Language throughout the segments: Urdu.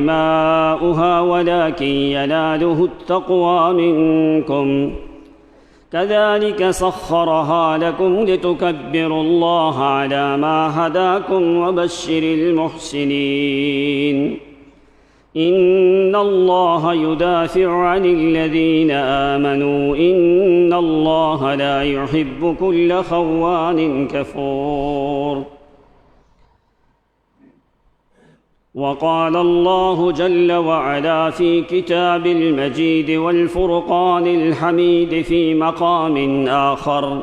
ماؤها ولكن يناله التقوى منكم كذلك سخرها لكم لتكبروا الله على ما هداكم وبشر المحسنين إن الله يدافع عن الذين آمنوا إن الله لا يحب كل خوان كفور وقال الله جل وعلا في كتاب المجيد والفرقان الحميد في مقام آخر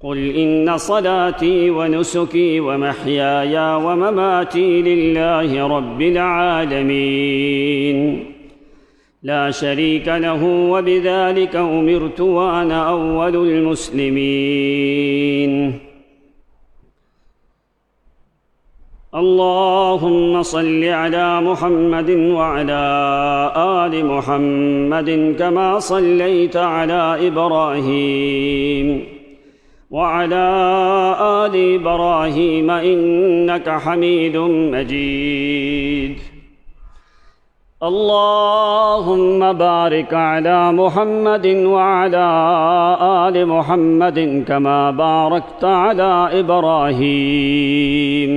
قل إن صلاتي ونسكي ومحياي ومماتي لله رب العالمين لا شريك له وبذلك أمرت وأنا أول المسلمين اللهم صل على محمد وعلى آل محمد كما صليت على إبراهيم وعلى آل إبراهيم إنك حميد مجيد اللهم بارك على محمد وعلى آل محمد كما باركت على إبراهيم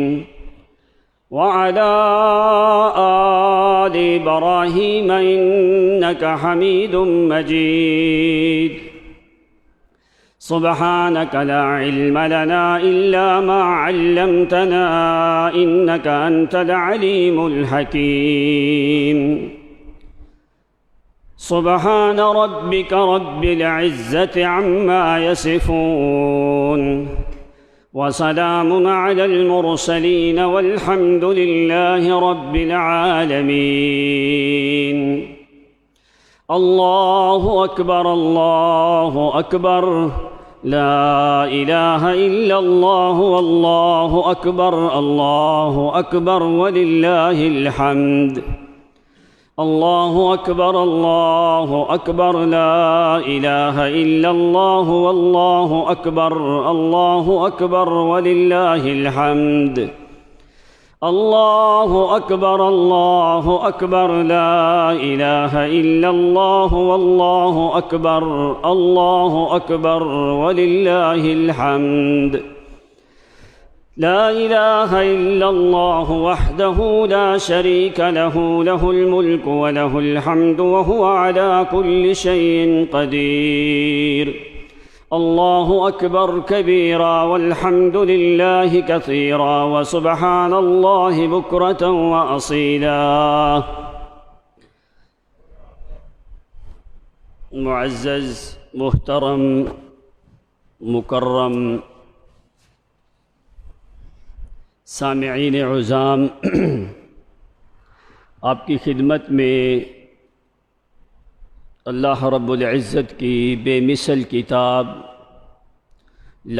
وعلى آل إبراهيم إنك حميد مجيد سبحانك لا علم لنا إلا ما علمتنا إنك أنت العليم الحكيم سبحان ربك رب العزة عما يصفون وسلام على المرسلين والحمد لله رب العالمين الله أكبر الله أكبر لا إله إلا الله والله أكبر الله أكبر ولله الحمد الله أكبر الله أكبر لا إله إلا الله والله أكبر الله أكبر ولله الحمد الله أكبر الله أكبر لا إله إلا الله والله أكبر الله أكبر ولله الحمد لا إله إلا الله وحده لا شريك له له الملك وله الحمد وهو على كل شيء قدير الله أكبر كبيرا والحمد لله كثيرا وسبحان الله بكرة وأصيلا معزز محترم مکرم سامعین عظام، آپ کی خدمت میں اللہ رب العزت کی بے مثل کتاب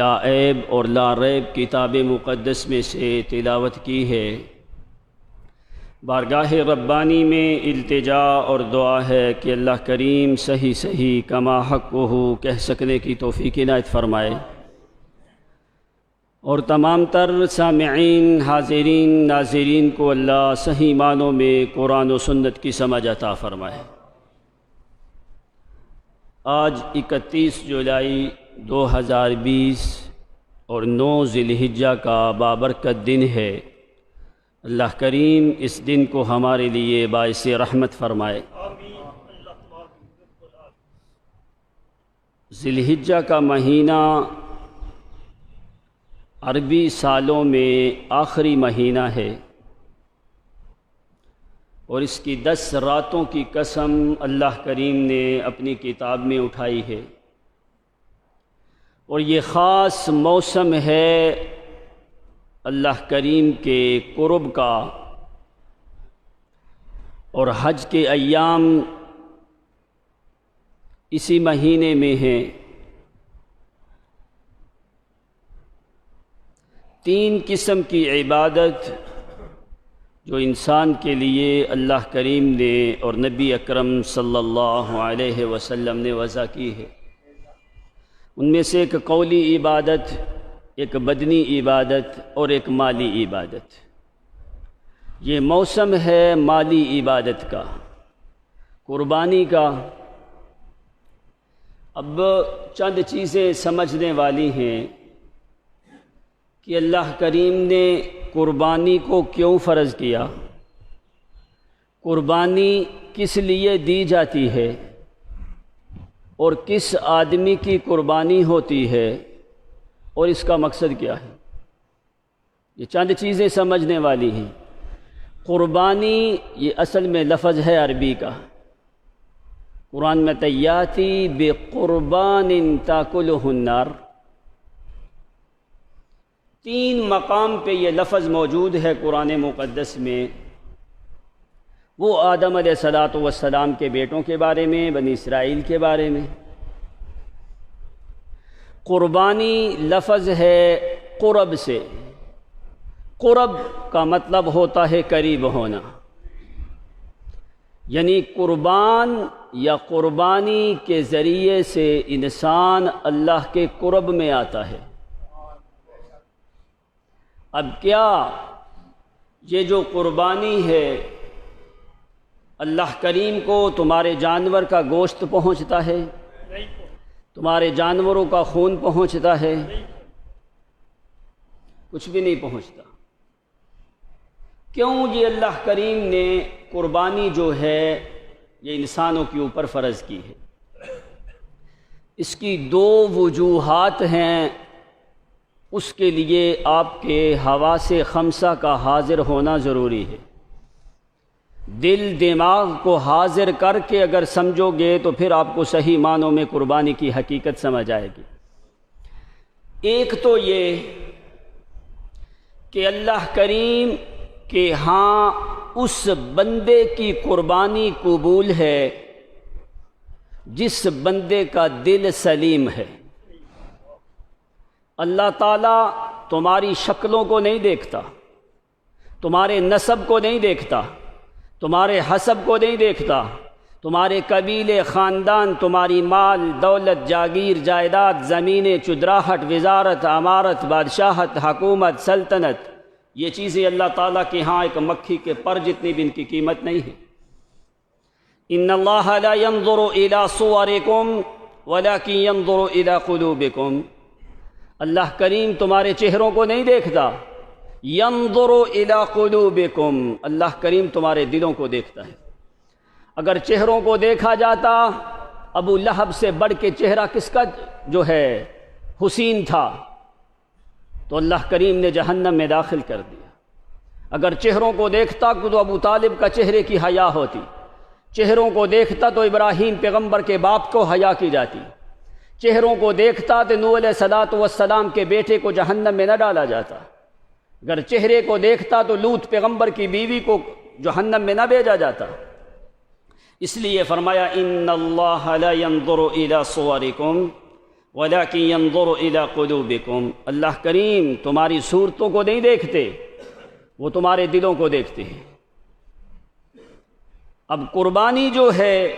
لا عیب اور لا ریب کتاب مقدس میں سے تلاوت کی ہے۔ بارگاہ ربانی میں التجا اور دعا ہے کہ اللہ کریم صحیح صحیح کما حق ہو کہہ سکنے کی توفیق عنایت فرمائے، اور تمام تر سامعین، حاضرین، ناظرین کو اللہ صحیح معنوں میں قرآن و سنت کی سمجھ عطا فرمائے۔ آج 31 جولائی 2020 اور 9 ذی الحجہ کا بابرکت دن ہے۔ اللہ کریم اس دن کو ہمارے لیے باعث رحمت فرمائے۔ ذی الحجہ کا مہینہ عربی سالوں میں آخری مہینہ ہے، اور اس کی 10 راتوں کی قسم اللہ کریم نے اپنی کتاب میں اٹھائی ہے، اور یہ خاص موسم ہے اللہ کریم کے قرب کا، اور حج کے ایام اسی مہینے میں ہیں۔ 3 قسم کی عبادت جو انسان کے لیے اللہ کریم نے اور نبی اکرم صلی اللہ علیہ وسلم نے وضع کی ہے، ان میں سے ایک قولی عبادت، ایک بدنی عبادت اور ایک مالی عبادت۔ یہ موسم ہے مالی عبادت کا، قربانی کا۔ اب چند چیزیں سمجھنے والی ہیں کہ اللہ کریم نے قربانی کو کیوں فرض کیا، قربانی کس لیے دی جاتی ہے، اور کس آدمی کی قربانی ہوتی ہے، اور اس کا مقصد کیا ہے۔ یہ چند چیزیں سمجھنے والی ہیں۔ قربانی یہ اصل میں لفظ ہے عربی کا، قرآن میں تیاتی بقربان تاکلہ النار، 3 مقام پہ یہ لفظ موجود ہے قرآن مقدس میں۔ وہ آدم علیہ السلام کے بیٹوں کے بارے میں، بنی اسرائیل کے بارے میں۔ قربانی لفظ ہے قرب سے، قرب کا مطلب ہوتا ہے قریب ہونا، یعنی قربان یا قربانی کے ذریعے سے انسان اللہ کے قرب میں آتا ہے۔ اب کیا یہ جو قربانی ہے اللہ کریم کو تمہارے جانور کا گوشت پہنچتا ہے، تمہارے جانوروں کا خون پہنچتا ہے؟ کچھ بھی نہیں پہنچتا۔ کیوں یہ اللہ کریم نے قربانی جو ہے یہ انسانوں کے اوپر فرض کی ہے؟ اس کی 2 وجوہات ہیں۔ اس کے لیے آپ کے حواس خمسہ کا حاضر ہونا ضروری ہے۔ دل دماغ کو حاضر کر کے اگر سمجھو گے تو پھر آپ کو صحیح معنوں میں قربانی کی حقیقت سمجھ آئے گی۔ ایک تو یہ کہ اللہ کریم کہ ہاں اس بندے کی قربانی قبول ہے جس بندے کا دل سلیم ہے۔ اللہ تعالیٰ تمہاری شکلوں کو نہیں دیکھتا، تمہارے نسب کو نہیں دیکھتا، تمہارے حسب کو نہیں دیکھتا، تمہارے قبیلے، خاندان، تمہاری مال دولت، جاگیر، جائیداد، زمینیں، چدراہٹ، وزارت، امارت، بادشاہت، حکومت، سلطنت، یہ چیزیں اللہ تعالیٰ کے ہاں ایک مکھی کے پر جتنی بھی ان کی قیمت نہیں ہے۔ ان اللہ لا ينظر الى صورکم ولکن ينظر الى قلوبکم، اللہ کریم تمہارے چہروں کو نہیں دیکھتا، ينظر الى قلوبکم، اللہ کریم تمہارے دلوں کو دیکھتا ہے۔ اگر چہروں کو دیکھا جاتا، ابو لہب سے بڑھ کے چہرہ کس کا جو ہے حسین تھا، تو اللہ کریم نے جہنم میں داخل کر دیا۔ اگر چہروں کو دیکھتا تو ابو طالب کا چہرے کی حیا ہوتی، چہروں کو دیکھتا تو ابراہیم پیغمبر کے باپ کو حیا کی جاتی، چہروں کو دیکھتا تو نوح علیہ السلام کے بیٹے کو جہنم میں نہ ڈالا جاتا، اگر چہرے کو دیکھتا تو لوط پیغمبر کی بیوی کو جہنم میں نہ بھیجا جاتا۔ اس لیے فرمایا ان اللہ لا ينظر الى صورکم ولکن ينظر الى قلوبکم، اللہ کریم تمہاری صورتوں کو نہیں دیکھتے، وہ تمہارے دلوں کو دیکھتے ہیں۔ اب قربانی جو ہے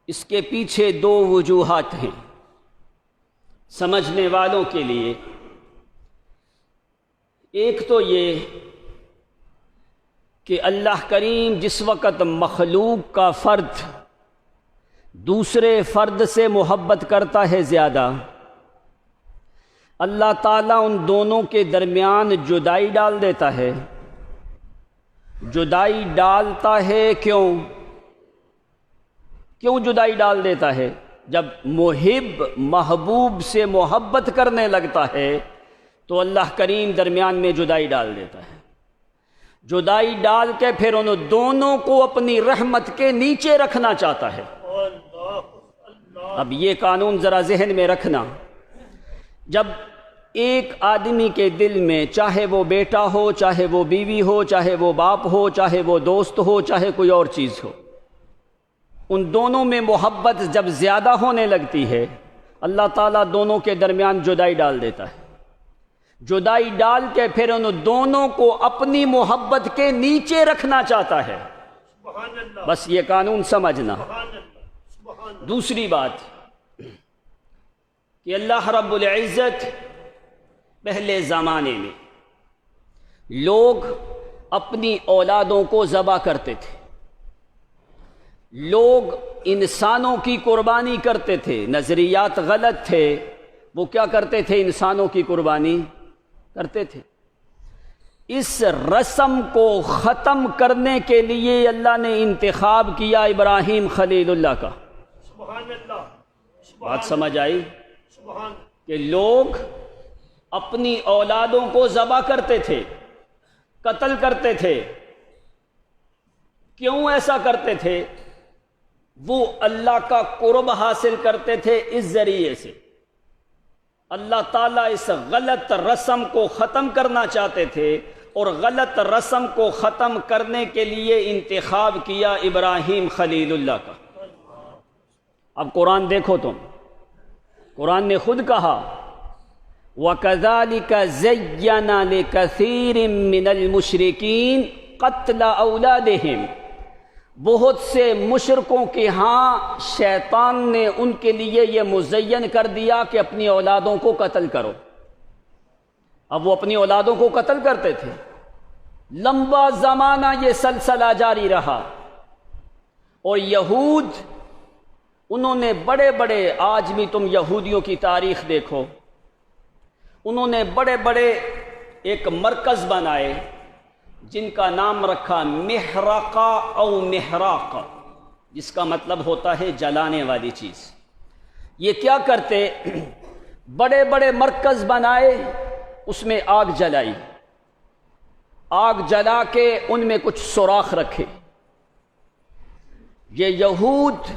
اس کے پیچھے 2 وجوہات ہیں سمجھنے والوں کے لیے۔ ایک تو یہ کہ اللہ کریم جس وقت مخلوق کا فرد دوسرے فرد سے محبت کرتا ہے زیادہ، اللہ تعالیٰ ان دونوں کے درمیان جدائی ڈال دیتا ہے۔ جدائی ڈالتا ہے کیوں جدائی ڈال دیتا ہے؟ جب محب محبوب سے محبت کرنے لگتا ہے تو اللہ کریم درمیان میں جدائی ڈال دیتا ہے۔ جدائی ڈال کے پھر ان دونوں کو اپنی رحمت کے نیچے رکھنا چاہتا ہے۔ اب یہ قانون ذرا ذہن میں رکھنا، جب ایک آدمی کے دل میں چاہے وہ بیٹا ہو، چاہے وہ بیوی ہو، چاہے وہ باپ ہو، چاہے وہ دوست ہو، چاہے کوئی اور چیز ہو، ان دونوں میں محبت جب زیادہ ہونے لگتی ہے اللہ تعالیٰ دونوں کے درمیان جدائی ڈال دیتا ہے۔ جدائی ڈال کے پھر ان دونوں کو اپنی محبت کے نیچے رکھنا چاہتا ہے۔ بس یہ قانون سمجھنا۔ دوسری بات کہ اللہ رب العزت پہلے زمانے میں لوگ اپنی اولادوں کو ذبح کرتے تھے۔ لوگ انسانوں کی قربانی کرتے تھے، نظریات غلط تھے، وہ کیا کرتے تھے؟ انسانوں کی قربانی کرتے تھے۔ اس رسم کو ختم کرنے کے لیے اللہ نے انتخاب کیا ابراہیم خلیل اللہ کا۔ سبحان اللہ۔ بات سمجھ آئی کہ لوگ اپنی اولادوں کو ذبح کرتے تھے، قتل کرتے تھے۔ کیوں ایسا کرتے تھے؟ وہ اللہ کا قرب حاصل کرتے تھے اس ذریعے سے۔ اللہ تعالیٰ اس غلط رسم کو ختم کرنا چاہتے تھے، اور غلط رسم کو ختم کرنے کے لیے انتخاب کیا ابراہیم خلیل اللہ کا۔ اب قرآن دیکھو تم، قرآن نے خود کہا وَكَذَلِكَ زَيَّنَ لِكَثِيرٍ مِّنَ الْمُشْرِكِينَ قَتْلَ أَوْلَادِهِمْ۔ بہت سے مشرکوں کے ہاں شیطان نے ان کے لیے یہ مزین کر دیا کہ اپنی اولادوں کو قتل کرو۔ اب وہ اپنی اولادوں کو قتل کرتے تھے، لمبا زمانہ یہ سلسلہ جاری رہا، اور یہود انہوں نے بڑے بڑے، آج بھی تم یہودیوں کی تاریخ دیکھو، انہوں نے بڑے بڑے ایک مرکز بنائے جن کا نام رکھا محرقہ او محراق، جس کا مطلب ہوتا ہے جلانے والی چیز۔ یہ کیا کرتے؟ بڑے بڑے مرکز بنائے، اس میں آگ جلائی، آگ جلا کے ان میں کچھ سوراخ رکھے۔ یہ یہود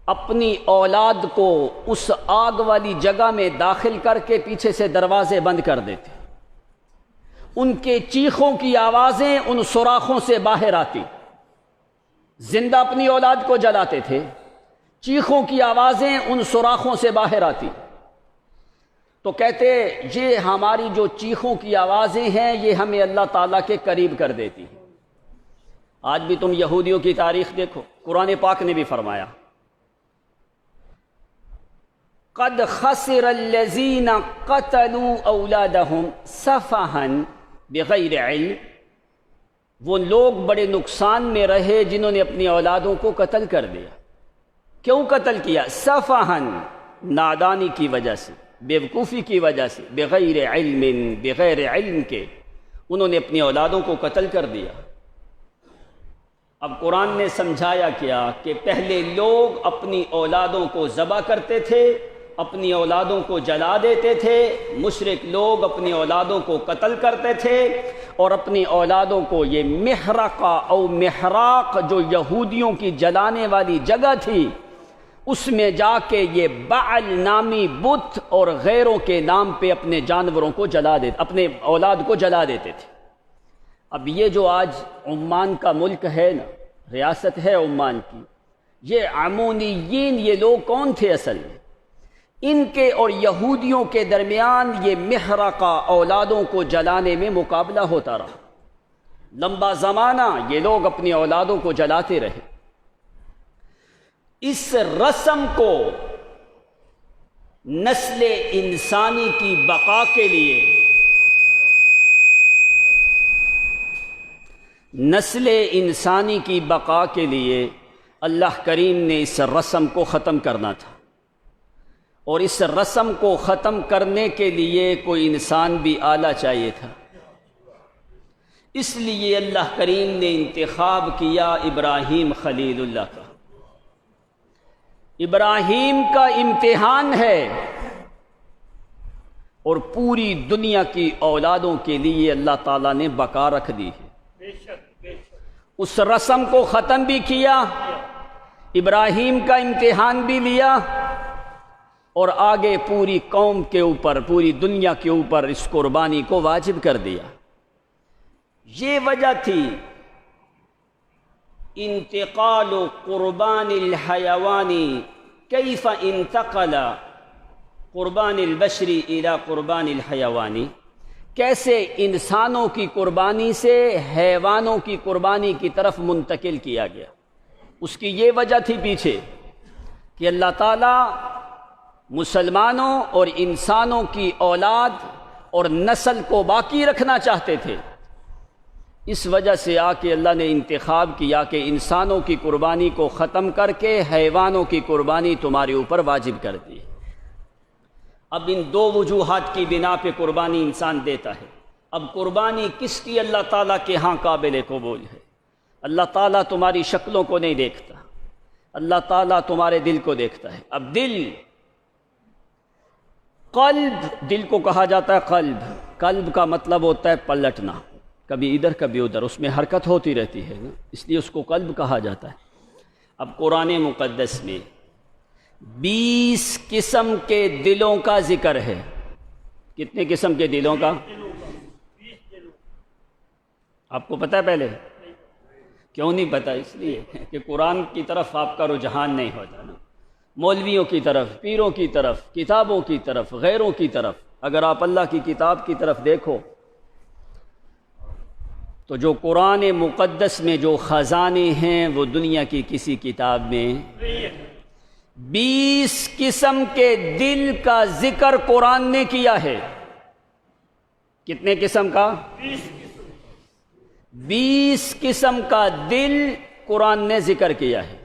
اپنی اولاد کو اس آگ والی جگہ میں داخل کر کے پیچھے سے دروازے بند کر دیتے، ان کے چیخوں کی آوازیں ان سوراخوں سے باہر آتی۔ زندہ اپنی اولاد کو جلاتے تھے، چیخوں کی آوازیں ان سوراخوں سے باہر آتی، تو کہتے یہ ہماری جو چیخوں کی آوازیں ہیں یہ ہمیں اللہ تعالیٰ کے قریب کر دیتی ہیں۔ آج بھی تم یہودیوں کی تاریخ دیکھو، قرآن پاک نے بھی فرمایا قد خسر الذین قتلوا اولادہم سفہا بغیر علم۔ وہ لوگ بڑے نقصان میں رہے جنہوں نے اپنی اولادوں کو قتل کر دیا۔ کیوں قتل کیا؟ سفہا، نادانی کی وجہ سے، بیوقوفی کی وجہ سے، بغیر علم، بغیر علم کے انہوں نے اپنی اولادوں کو قتل کر دیا۔ اب قرآن نے سمجھایا کیا کہ پہلے لوگ اپنی اولادوں کو ذبح کرتے تھے، اپنی اولادوں کو جلا دیتے تھے، مشرک لوگ اپنی اولادوں کو قتل کرتے تھے، اور اپنی اولادوں کو یہ محرقہ او محراق جو یہودیوں کی جلانے والی جگہ تھی اس میں جا کے یہ بعل نامی بت اور غیروں کے نام پہ اپنے جانوروں کو جلا دیتے، اپنے اولاد کو جلا دیتے تھے۔ اب یہ جو آج عمان کا ملک ہے نا، ریاست ہے عمان کی، یہ عمونیین، یہ لوگ کون تھے اصل میں؟ ان کے اور یہودیوں کے درمیان یہ محرقہ اولادوں کو جلانے میں مقابلہ ہوتا رہا۔ لمبا زمانہ یہ لوگ اپنی اولادوں کو جلاتے رہے۔ اس رسم کو نسل انسانی کی بقا کے لیے، نسل انسانی کی بقا کے لیے اللہ کریم نے اس رسم کو ختم کرنا تھا، اور اس رسم کو ختم کرنے کے لیے کوئی انسان بھی آلہ چاہیے تھا۔ اس لیے اللہ کریم نے انتخاب کیا ابراہیم خلیل اللہ کا۔ ابراہیم کا امتحان ہے، اور پوری دنیا کی اولادوں کے لیے اللہ تعالیٰ نے بقا رکھ دی ہے۔ اس رسم کو ختم بھی کیا، ابراہیم کا امتحان بھی لیا، اور آگے پوری قوم کے اوپر، پوری دنیا کے اوپر اس قربانی کو واجب کر دیا۔ یہ وجہ تھی انتقال قربان الحیوان کیف انتقل قربان البشری الی قربان الحیوانی، کیسے انسانوں کی قربانی سے حیوانوں کی قربانی کی طرف منتقل کیا گیا۔ اس کی یہ وجہ تھی پیچھے کہ اللہ تعالیٰ مسلمانوں اور انسانوں کی اولاد اور نسل کو باقی رکھنا چاہتے تھے، اس وجہ سے آ کے اللہ نے انتخاب کیا کہ انسانوں کی قربانی کو ختم کر کے حیوانوں کی قربانی تمہارے اوپر واجب کر دی۔ اب ان دو وجوہات کی بنا پہ قربانی انسان دیتا ہے۔ اب قربانی کس کی اللہ تعالیٰ کے ہاں قابل قبول ہے؟ اللہ تعالیٰ تمہاری شکلوں کو نہیں دیکھتا، اللہ تعالیٰ تمہارے دل کو دیکھتا ہے۔ اب قلب، دل کو کہا جاتا ہے قلب۔ قلب کا مطلب ہوتا ہے پلٹنا، کبھی ادھر کبھی ادھر، اس میں حرکت ہوتی رہتی ہے نا، اس لیے اس کو قلب کہا جاتا ہے۔ اب قرآن مقدس میں 20 قسم کے دلوں کا ذکر ہے۔ کتنے قسم کے دلوں کا؟ آپ کو پتہ ہے پہلے؟ کیوں نہیں پتہ؟ اس لیے کہ قرآن کی طرف آپ کا رجحان نہیں ہوتا نا، مولویوں کی طرف، پیروں کی طرف، کتابوں کی طرف، غیروں کی طرف۔ اگر آپ اللہ کی کتاب کی طرف دیکھو تو جو قرآن مقدس میں جو خزانے ہیں وہ دنیا کی کسی کتاب میں 20 قسم کے دل کا ذکر قرآن نے کیا ہے۔ کتنے قسم کا؟ 20 قسم کا دل قرآن نے ذکر کیا ہے۔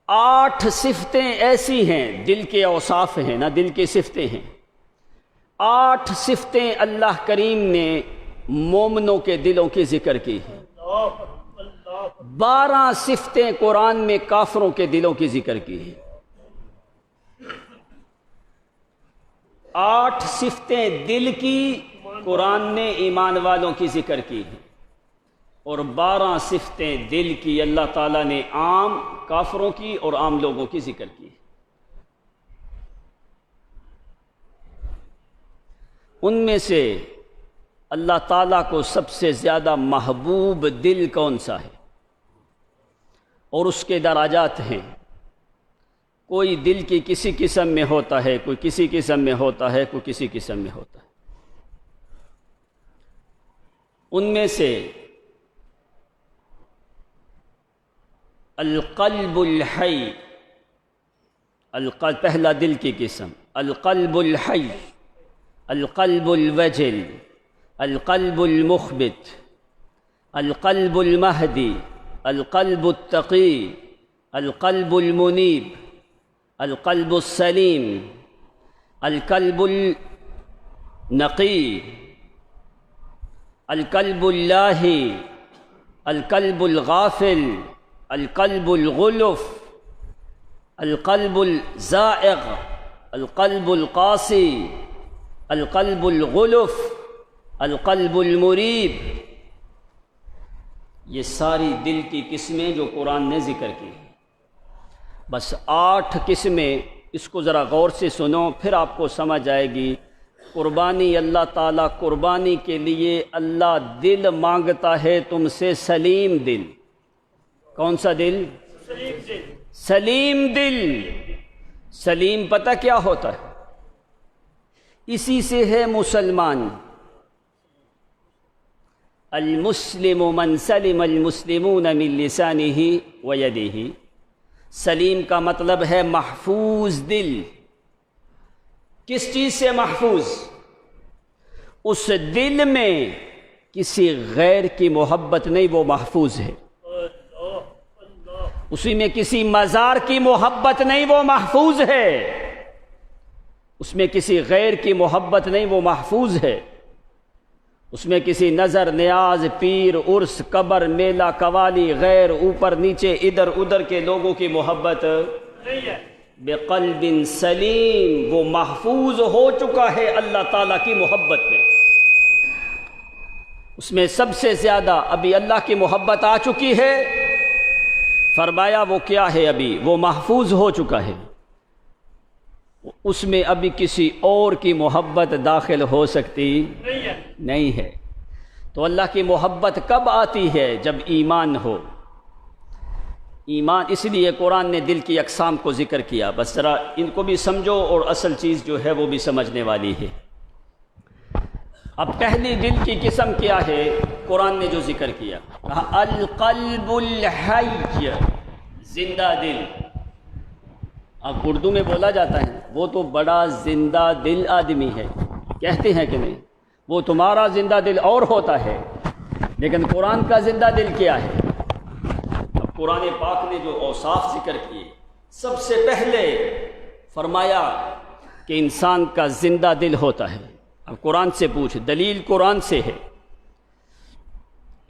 8 صفتیں ایسی ہیں، دل کے اوصاف ہیں نا، دل کی صفتیں ہیں۔ 8 صفتیں اللہ کریم نے مومنوں کے دلوں کی ذکر کی ہیں۔ 12 صفتیں قرآن میں کافروں کے دلوں کی ذکر کی ہیں۔ 8 صفتیں دل کی قرآن نے ایمان والوں کی ذکر کی ہیں، اور 12 صفتیں دل کی اللہ تعالیٰ نے عام کافروں کی اور عام لوگوں کی ذکر کی۔ ان میں سے اللہ تعالیٰ کو سب سے زیادہ محبوب دل کون سا ہے؟ اور اس کے درجات ہیں۔ کوئی دل کی کسی قسم میں ہوتا ہے، کوئی کسی قسم میں ہوتا ہے، کوئی کسی قسم میں ہوتا ہے۔ ان میں سے القلب الحی، پہلا دل کی قسم، القلب الحی، القلب الوجل، القلب المخبت، القلب المہدی، القلب التقی، القلب المنیب، القلب السلیم، القلب النقی، القلب اللاہی، القلب الغافل، القلب الغلف، القلب الزائغ، القلب القاسی، القلب الغلف، القلب المریب۔ یہ ساری دل کی قسمیں جو قرآن نے ذکر کی ہیں۔ بس 8 قسمیں، اس کو ذرا غور سے سنو، پھر آپ کو سمجھ آئے گی۔ قربانی اللہ تعالیٰ، قربانی کے لیے اللہ دل مانگتا ہے تم سے، سلیم دل۔ کون سا دل؟ سلیم دل۔ سلیم پتہ کیا ہوتا ہے؟ اسی سے ہے مسلمان۔ المسلم من سلم المسلمون من لسانہ ویدہ۔ سلیم کا مطلب ہے محفوظ دل۔ کس چیز سے محفوظ؟ اس دل میں کسی غیر کی محبت نہیں، وہ محفوظ ہے۔ اسی میں کسی مزار کی محبت نہیں، وہ محفوظ ہے۔ اس میں کسی غیر کی محبت نہیں، وہ محفوظ ہے۔ اس میں کسی نظر نیاز، پیر، عرس، قبر، میلہ، قوالی، غیر، اوپر نیچے، ادھر ادھر کے لوگوں کی محبت نہیں ہے۔ بقلب سلیم، وہ محفوظ ہو چکا ہے اللہ تعالیٰ کی محبت میں۔ اس میں سب سے زیادہ ابھی اللہ کی محبت آ چکی ہے۔ فرمایا وہ کیا ہے؟ ابھی وہ محفوظ ہو چکا ہے، اس میں ابھی کسی اور کی محبت داخل ہو سکتی نہیں ہے۔ تو اللہ کی محبت کب آتی ہے؟ جب ایمان ہو۔ ایمان، اس لیے قرآن نے دل کی اقسام کو ذکر کیا۔ بس ذرا ان کو بھی سمجھو، اور اصل چیز جو ہے وہ بھی سمجھنے والی ہے۔ اب پہلی دل کی قسم کیا ہے؟ قرآن نے جو ذکر کیا، کہا القلب الحی، زندہ دل۔ اب اردو میں بولا جاتا ہے وہ تو بڑا زندہ دل آدمی ہے، کہتے ہیں کہ نہیں؟ وہ تمہارا زندہ دل اور ہوتا ہے، لیکن قرآن کا زندہ دل کیا ہے؟ اب قرآن پاک نے جو اوصاف ذکر کیے، سب سے پہلے فرمایا کہ انسان کا زندہ دل ہوتا ہے۔ اب قرآن سے پوچھ، دلیل قرآن سے ہے۔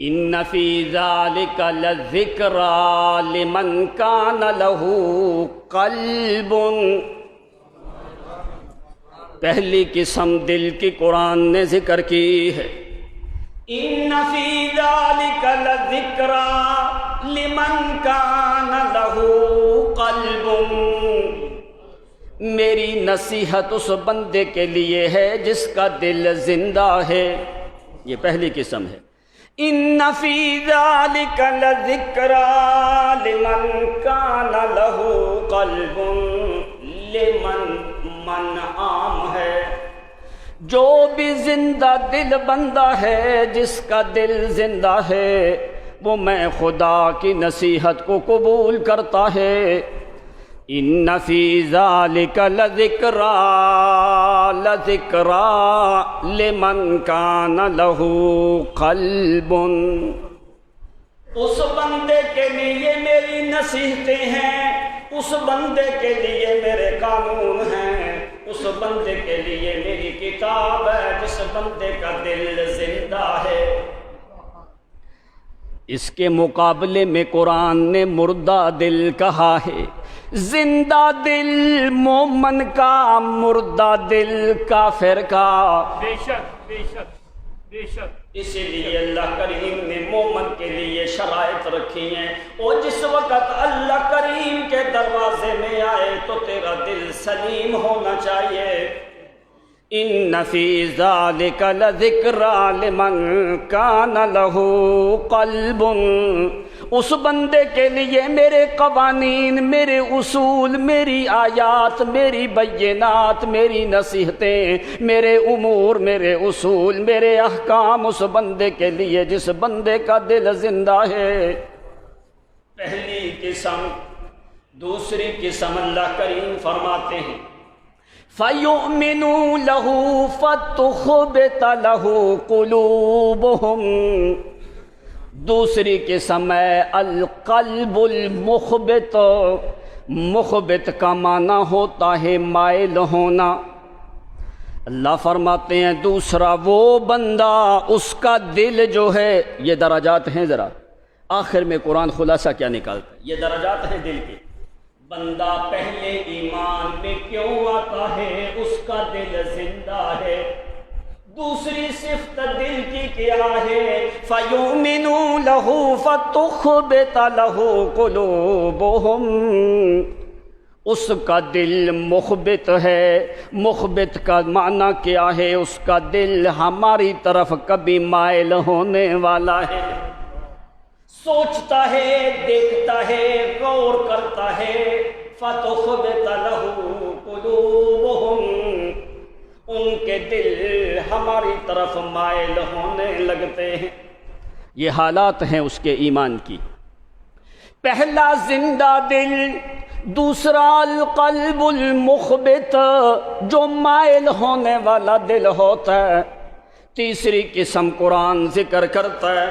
ان فی ذلک لذکریٰ لمن کان لہ قلب، پہلی قسم دل کی قرآن نے ذکر کی ہے۔ ان فی ذلک لذکریٰ لمن کان لہ قلب، میری نصیحت اس بندے کے لیے ہے جس کا دل زندہ ہے۔ یہ پہلی قسم ہے۔ ان فی ذلک لذکریٰ لمن کان لہ قلب، لمن من عام ہے، جو بھی زندہ دل بندہ ہے، جس کا دل زندہ ہے، وہ میں خدا کی نصیحت کو قبول کرتا ہے۔ ان فی ذلک لذکریٰ لمن کان لہ قلب، اس بندے کے لیے میری نصیحتیں ہیں، اس بندے کے لیے میرے قانون ہیں، اس بندے کے لیے میری کتاب ہے جس بندے کا دل زندہ ہے۔ اس کے مقابلے میں قرآن نے مردہ دل کہا ہے۔ زندہ دل مومن کا، مردہ دل کافر کا۔ بے شک بے شک بے شک۔ اسی لیے اللہ کریم نے مومن کے لیے شرائط رکھی ہیں، اور جس وقت اللہ کریم کے دروازے میں آئے تو تیرا دل سلیم ہونا چاہیے۔ ان فی ذلک لذکریٰ لمن کان لہ قلب، اس بندے کے لیے میرے قوانین، میرے اصول، میری آیات، میری بینات، میری نصیحتیں، میرے امور، میرے اصول، میرے احکام اس بندے کے لیے جس بندے کا دل زندہ ہے۔ پہلی قسم۔ دوسری قسم اللہ کریم فرماتے ہیں فَيُؤْمِنُوا لَهُ فَتُخْبِتَ لَهُ قُلُوبُهُمْ، دوسری قسم ہے القلب المخبت۔ مخبت کا معنی ہوتا ہے مائل ہونا۔ اللہ فرماتے ہیں دوسرا وہ بندہ، اس کا دل جو ہے، یہ درجات ہیں، ذرا آخر میں قرآن خلاصہ کیا نکالتا ہے، یہ درجات ہیں دل کے۔ بندہ پہلے ایمان میں کیوں آتا ہے؟ اس کا دل زندہ ہے۔ دوسری صفت دل کی کیا ہے؟ فَيُؤْمِنُوا لَهُ فَتُخْبِتَ لَهُ قُلُوبُهُمْ، اس کا دل مخبت ہے۔ مخبت کا معنی کیا ہے؟ اس کا دل ہماری طرف کبھی مائل ہونے والا ہے، سوچتا ہے، دیکھتا ہے، غور کرتا ہے۔ فَتُخْبِتَ لَهُ قُلُوبُهُمْ، ان کے دل ہماری طرف مائل ہونے لگتے ہیں۔ یہ حالات ہیں اس کے ایمان کی۔ پہلا زندہ دل، دوسرا القلب المخبت جو مائل ہونے والا دل ہوتا ہے، تیسری قسم قرآن ذکر کرتا ہے۔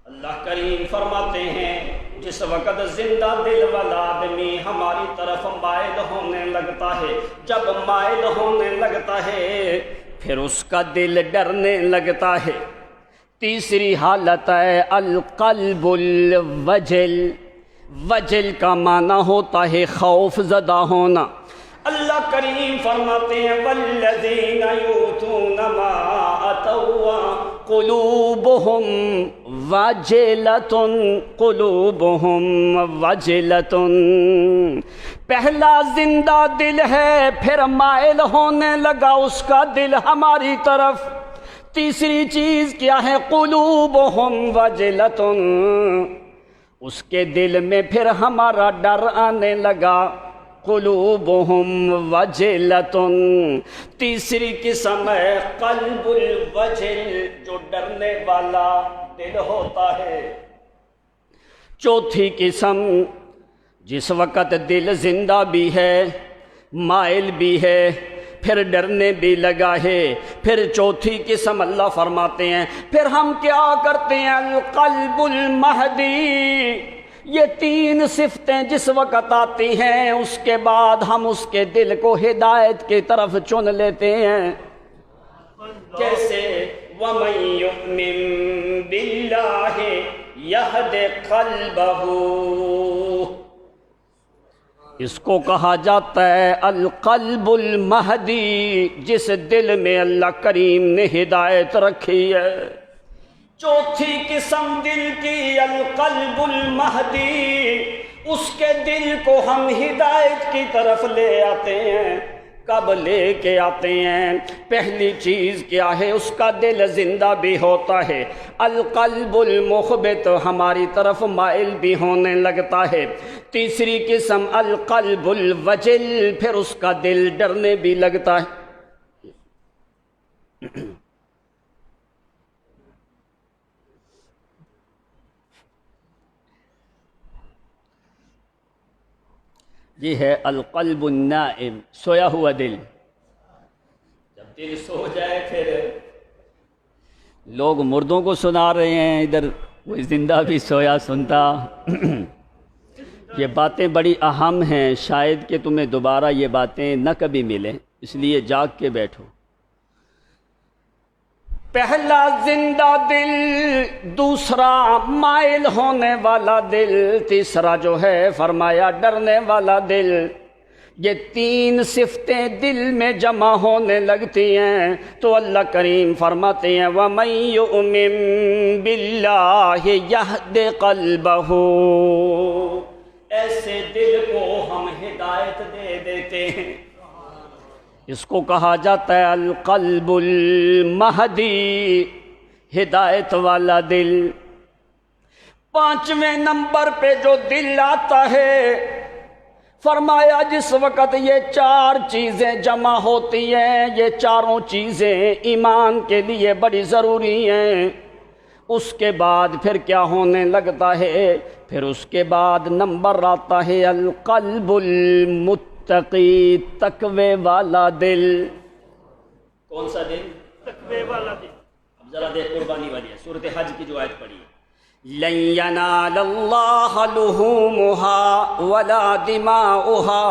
اللہ کریم فرماتے ہیں جس وقت زندہ دل والا آدمی ہماری طرف مائل ہونے لگتا ہے، جب مائل ہونے لگتا ہے پھر اس کا دل ڈرنے لگتا ہے۔ تیسری حالت ہے القلب الوجل۔ وجل کا معنی ہوتا ہے خوف زدہ ہونا۔ اللہ کریم فرماتے ہیں والذین یؤتون ما اتوا قلوبہم وجلۃ، قلوبہم وجلۃ۔ پہلا زندہ دل ہے، پھر مائل ہونے لگا اس کا دل ہماری طرف۔ تیسری چیز کیا ہے؟ قلوبہم وجلۃ، اس کے دل میں پھر ہمارا ڈر آنے لگا۔ قلوبہم وجلۃ، تیسری قسم ہے قلب الوجل جو ڈرنے والا دل ہوتا ہے۔ چوتھی قسم، جس وقت دل زندہ بھی ہے، مائل بھی ہے، پھر ڈرنے بھی لگا ہے۔ پھر چوتھی قسم اللہ فرماتے ہیں پھر ہم کیا کرتے ہیں، القلب المہدی، یہ تین صفتیں جس وقت آتی ہیں اس کے بعد ہم اس کے دل کو ہدایت کی طرف چن لیتے ہیں۔ کیسے؟ وَمَن يُؤْمِن بِاللَّهِ يَهْدِ قَلْبَهُ، اس کو کہا جاتا ہے القلب المہدی، جس دل میں اللہ کریم نے ہدایت رکھی ہے۔ چوتھی قسم دل کی القلب المہدی، اس کے دل کو ہم ہدایت کی طرف لے آتے ہیں۔ کب لے کے آتے ہیں؟ پہلی چیز کیا ہے، اس کا دل زندہ بھی ہوتا ہے، القلب المخبت ہماری طرف مائل بھی ہونے لگتا ہے۔ تیسری قسم القلب الوجل، پھر اس کا دل ڈرنے بھی لگتا ہے۔ یہ ہے القلب النائم، سویا ہوا دل۔ جب دل سو جائے پھر لوگ مردوں کو سنا رہے ہیں، ادھر وہ زندہ بھی سویا سنتا۔ یہ باتیں بڑی اہم ہیں، شاید کہ تمہیں دوبارہ یہ باتیں نہ کبھی ملیں، اس لیے جاگ کے بیٹھو۔ پہلا زندہ دل، دوسرا مائل ہونے والا دل، تیسرا جو ہے فرمایا ڈرنے والا دل۔ یہ تین صفتیں دل میں جمع ہونے لگتی ہیں تو اللہ کریم فرماتے ہیں وَمَن يُؤْمِن بِاللَّهِ يَهْدِ قَلْبَهُ، ایسے دل کو ہم ہدایت دے دیتے ہیں۔ اس کو کہا جاتا ہے القلب المہدی، ہدایت والا دل۔ پانچویں نمبر پہ جو دل آتا ہے، فرمایا جس وقت یہ چار چیزیں جمع ہوتی ہیں، یہ چاروں چیزیں ایمان کے لیے بڑی ضروری ہیں، اس کے بعد پھر کیا ہونے لگتا ہے؟ پھر اس کے بعد نمبر آتا ہے القلب المتقی، تقوی والا دل۔ کون سا دل؟ تقوی والا دل۔ اب ذرا دیکھ قربانی والی ہے، سورۃ حج کی جو آیت پڑھی ہے، لن ینال اللہ لحومها ولا دماؤها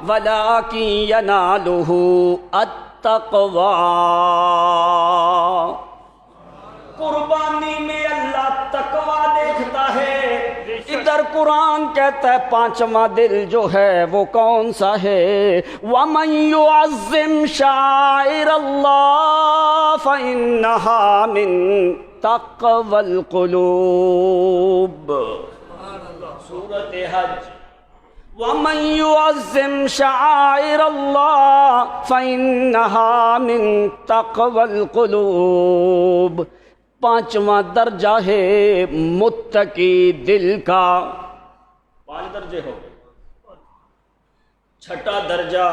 ولکن ینالہ التقوی۔ قربانی میں اللہ تقوی دیکھتا ہے۔ ادھر قرآن کہتا ہے پانچواں دل جو ہے وہ کون سا ہے؟ وَمَن يُعَظِّمْ شَعَائِرَ اللَّهِ فَإِنَّهَا مِن تَقْوَى الْقُلُوبِ، سورۃ حج۔ وَمَن يُعَظِّمْ شَعَائِرَ اللَّهِ فَإِنَّهَا مِن تَقْوَى الْقُلُوبِ۔ پانچواں درجہ ہے متقی دل کا۔ پانچ درجے ہو گئے، چھٹا درجہ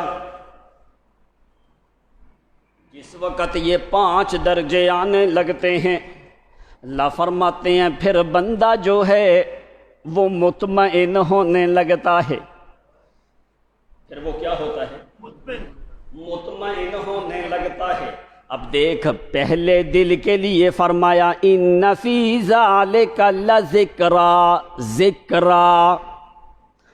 جس وقت یہ پانچ درجے آنے لگتے ہیں، اللہ فرماتے ہیں پھر بندہ جو ہے وہ مطمئن ہونے لگتا ہے۔ پھر وہ کیا ہوتا ہے؟ مطمئن ہونے لگتا ہے۔ اب دیکھ، پہلے دل کے لیے فرمایا ان فی ذالک لذکریٰ، ذکریٰ،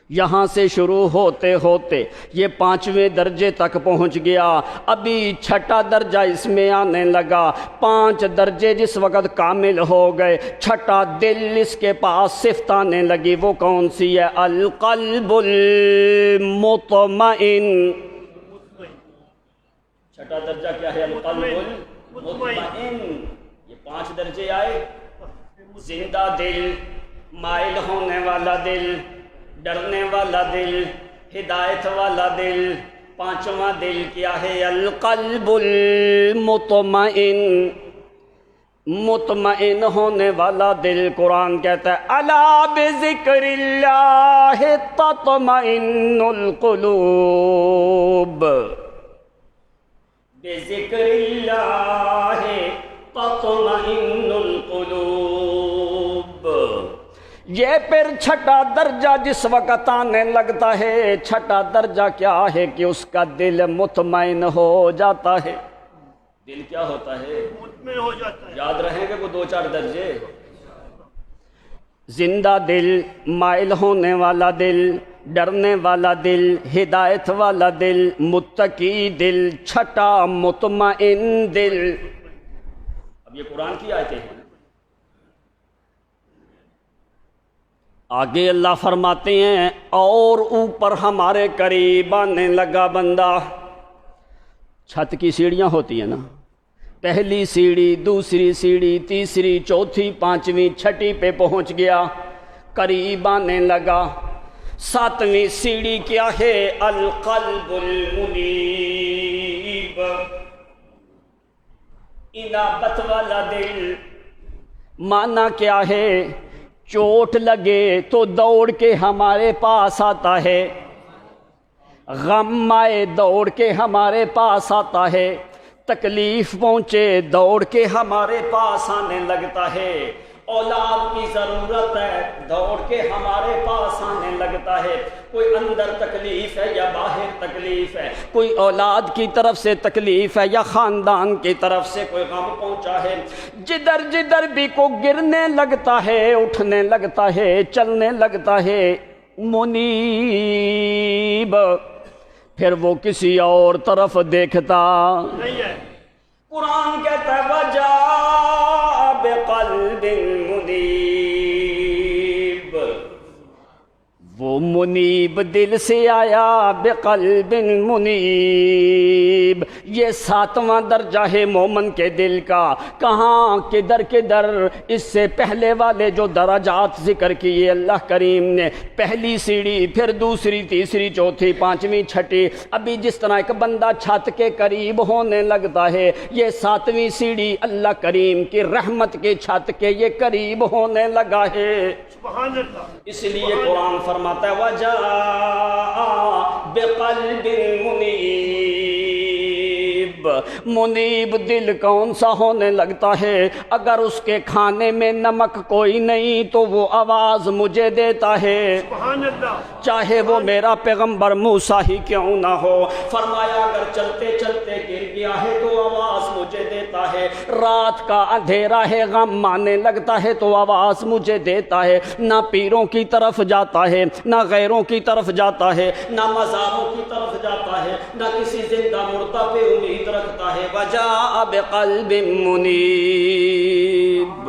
یہاں سے شروع ہوتے ہوتے یہ پانچویں درجے تک پہنچ گیا، ابھی چھٹا درجہ اس میں آنے لگا۔ پانچ درجے جس وقت کامل ہو گئے، چھٹا دل اس کے پاس صفت آنے لگی، وہ کون سی ہے؟ القلب المطمئن۔ چھٹا درجہ کیا ہے؟ القلب المطمئن۔ یہ پانچ درجے آئے، زندہ دل، مائل ہونے والا دل، ڈرنے والا دل، ہدایت والا دل۔ پانچواں دل کیا ہے؟ القلب المطمئن، مطمئن ہونے والا دل۔ قرآن کہتا ہے الا بذکر اللہ تطمئن القلوب، بذکر اللہ تطمئن القلوب۔ یہ پھر چھٹا درجہ جس وقت آنے لگتا ہے، چھٹا درجہ کیا ہے کہ اس کا دل مطمئن ہو جاتا ہے۔ دل کیا ہوتا ہے؟ مطمئن ہو جاتا ہے۔ یاد رہیں گے وہ 2-4 درجے۔ زندہ دل، مائل ہونے والا دل، ڈرنے والا دل، ہدایت والا دل، متقی دل، چھٹا مطمئن دل۔ اب یہ قرآن کی آیتیں ہیں۔ آگے اللہ فرماتے ہیں اور اوپر ہمارے قریب آنے لگا بندہ۔ چھت کی سیڑھیاں ہوتی ہیں نا، پہلی سیڑھی، دوسری سیڑھی، تیسری، چوتھی، پانچویں، چھٹی پہ پہنچ گیا، قریب آنے لگا۔ 7ویں سیڑھی کیا ہے؟ القلب المنیب، انابت والا دل۔ معنی کیا ہے؟ چوٹ لگے تو دوڑ کے ہمارے پاس آتا ہے، غم آئے دوڑ کے ہمارے پاس آتا ہے، تکلیف پہنچے دوڑ کے ہمارے پاس آنے لگتا ہے، اولاد کی ضرورت ہے دوڑ کے ہمارے پاس آنے لگتا ہے۔ کوئی اندر تکلیف ہے یا باہر تکلیف ہے، کوئی اولاد کی طرف سے تکلیف ہے یا خاندان کی طرف سے کوئی غم پہنچا ہے، جدھر جدھر بھی کو گرنے لگتا ہے، اٹھنے لگتا ہے، چلنے لگتا ہے، منیب، پھر وہ کسی اور طرف دیکھتا نہیں ہے۔ قرآن کہتا ہے وَجَاءَ بِقَلْبٍ مُنِیب، وہ منیب دل سے آیا، بقلب منیب۔ یہ 7واں درجہ ہے مومن کے دل کا۔ کہاں؟ کدھر کدھر؟ اس سے پہلے والے جو درجات ذکر کیے اللہ کریم نے، پہلی سیڑھی، پھر دوسری، تیسری، چوتھی، پانچویں، چھٹی، ابھی جس طرح ایک بندہ چھت کے قریب ہونے لگتا ہے، یہ 7ویں سیڑھی اللہ کریم کی رحمت کی چھت کے یہ قریب ہونے لگا ہے۔ سبحان اللہ۔ اس لیے قرآن فرماتا ہے وَجَاءَ بِقَلْبٍ مُنِیب۔ منیب دل کون سا ہونے لگتا ہے؟ اگر اس کے کھانے میں نمک کوئی نہیں تو وہ آواز مجھے دیتا ہے، سبحان اللہ۔ چاہے وہ میرا پیغمبر موسیٰ ہی کیوں نہ ہو۔ فرمایا اگر چلتے چلتے گر گیا ہے تو آواز مجھے دیتا ہے، رات کا اندھیرا ہے غم آنے لگتا ہے تو آواز مجھے دیتا ہے۔ نہ پیروں کی طرف جاتا ہے، نہ غیروں کی طرف جاتا ہے، نہ مزاروں کی طرف جاتا ہے، نہ کسی زندہ مردہ پہ امید رکھتا ہے۔ وَجَاءَ بِقَلْبٍ مُنِیب،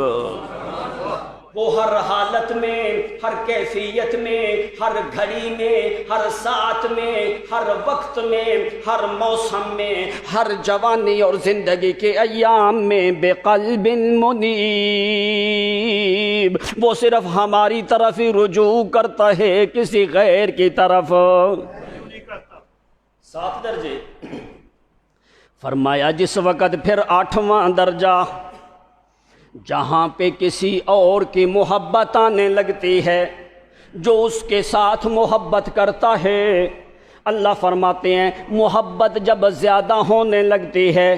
وہ ہر حالت میں، ہر کیفیت میں، ہر گھڑی میں، ہر ساعت میں، ہر وقت میں، ہر موسم میں، ہر جوانی اور زندگی کے ایام میں بقلب منیب، وہ صرف ہماری طرف ہی رجوع کرتا ہے، کسی غیر کی طرف۔ 7 درجے فرمایا۔ جس وقت پھر 8واں درجہ، جہاں پہ کسی اور کی محبت آنے لگتی ہے، جو اس کے ساتھ محبت کرتا ہے، اللہ فرماتے ہیں محبت جب زیادہ ہونے لگتی ہے،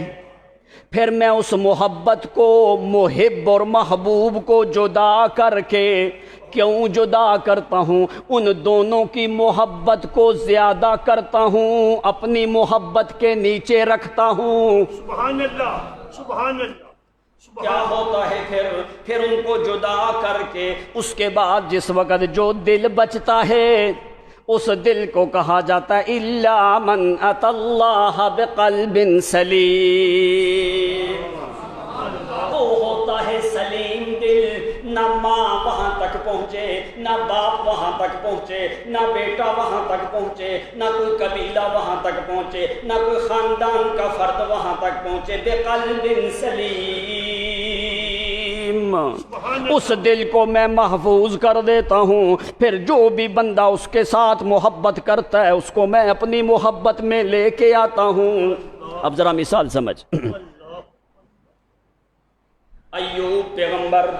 پھر میں اس محبت کو، محب اور محبوب کو جدا کر کے، کیوں جدا کرتا ہوں؟ ان دونوں کی محبت کو زیادہ کرتا ہوں، اپنی محبت کے نیچے رکھتا ہوں۔ سبحان اللہ، سبحان اللہ۔ کیا ہوتا ہے پھر ان کو جدا کر کے اس کے بعد جس وقت جو دل بچتا ہے، اس دل کو کہا جاتا ہے الا من اتى اللہ بقلب سلیم۔ وہ ہوتا ہے سلیم دل، نہ ماں وہاں تک پہنچے، نہ باپ وہاں تک پہنچے، نہ بیٹا وہاں تک پہنچے، نہ کوئی قبیلہ وہاں تک پہنچے، نہ کوئی خاندان کا فرد وہاں تک پہنچے، بقلب سلیم۔ اس دل کو میں محفوظ کر دیتا ہوں، پھر جو بھی بندہ اس کے ساتھ محبت کرتا ہے اس کو میں اپنی محبت میں لے کے آتا ہوں۔ اب ذرا مثال سمجھ۔ ایوب پیغمبر،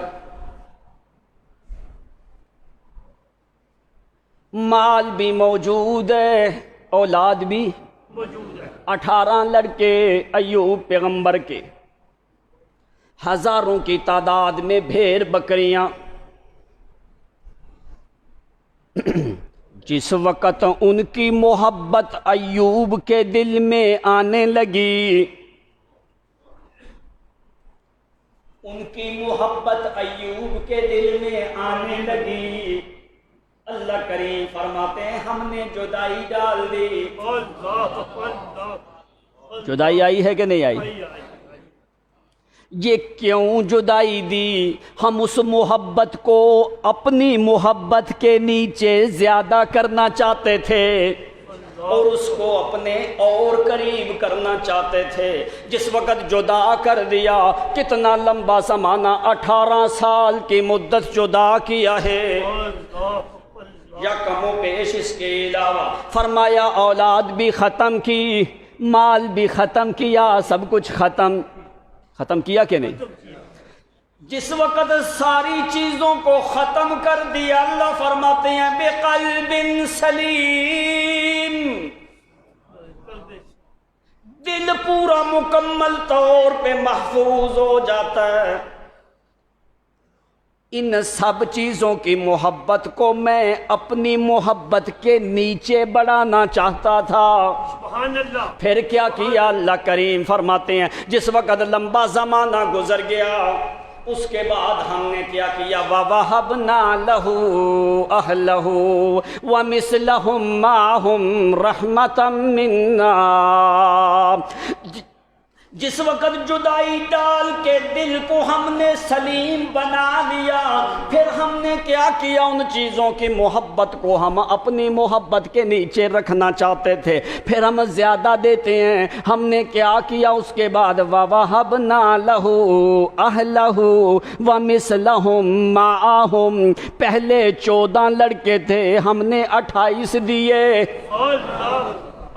مال بھی موجود ہے، اولاد بھی موجود ہے۔ 18 لڑکے ایوب پیغمبر کے، ہزاروں کی تعداد میں بھیڑ بکریاں، جس وقت ان کی محبت ایوب کے دل میں آنے لگی، ان کی محبت ایوب کے دل میں آنے لگی، اللہ کریم فرماتے ہیں ہم نے جدائی ڈال دی۔ اللہ اللہ، جدائی آئی ہے کہ نہیں آئی؟ یہ کیوں جدائی دی؟ ہم اس محبت کو اپنی محبت کے نیچے زیادہ کرنا چاہتے تھے اور اس کو اپنے اور قریب کرنا چاہتے تھے۔ جس وقت جدا کر دیا، کتنا لمبا زمانہ، 18 سال کی مدت جدا کیا ہے، یا کم و بیش اس کے علاوہ فرمایا اولاد بھی ختم کی، مال بھی ختم کیا، سب کچھ ختم کیا کہ نہیں؟ جس وقت ساری چیزوں کو ختم کر دیا، اللہ فرماتے ہیں بقلب سلیم، دل پورا مکمل طور پہ محفوظ ہو جاتا ہے۔ ان سب چیزوں کی محبت کو میں اپنی محبت کے نیچے بڑھانا چاہتا تھا۔ سبحان اللہ، پھر کیا کیا؟ اللہ کریم فرماتے ہیں جس وقت لمبا زمانہ گزر گیا، اس کے بعد ہم نے کیا کیا؟ وَوَهَبْنَا لَهُ أَهْلَهُ وَمِثْلَهُمْ مَعَهُمْ رَحْمَةً مِنَّا۔ جس وقت جدائی ڈال کے دل کو ہم نے سلیم بنا لیا، پھر ہم نے کیا کیا؟ ان چیزوں کی محبت کو ہم اپنی محبت کے نیچے رکھنا چاہتے تھے، پھر ہم زیادہ دیتے ہیں۔ ہم نے کیا کیا اس کے بعد؟ وَوَهَبْنَا لَهُ أَهْلَهُ وَمِثْلَهُمْ مَعَهُمْ، پہلے 14 لڑکے تھے، ہم نے 28 دیے۔ اللہ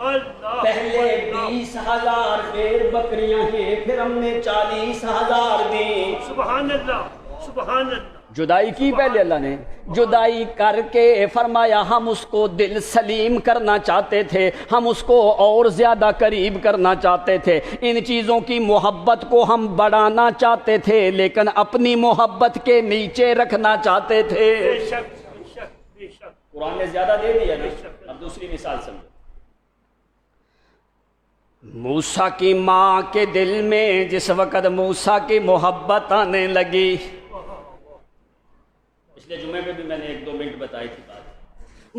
اللہ، پہلے 20,000 بیر بکریاں ہیں، پھر ہم نے 40,000 دی۔ سبحان اللہ سبحان اللہ، جدائی کی پہلے اللہ نے، جدائی کر کے فرمایا ہم اس کو دل سلیم کرنا چاہتے تھے، ہم اس کو اور زیادہ قریب کرنا چاہتے تھے، ان چیزوں کی محبت کو ہم بڑھانا چاہتے تھے، لیکن اپنی محبت کے نیچے رکھنا چاہتے تھے۔ بے شک بے شک بے شک، قرآن نے زیادہ دے دیا نا۔ اب دوسری مثال سمجھو، موسیٰ کی ماں کے دل میں جس وقت موسیٰ کی محبت آنے لگی، پچھلے جمعے پہ بھی میں نے 1-2 منٹ بتائی تھی بات،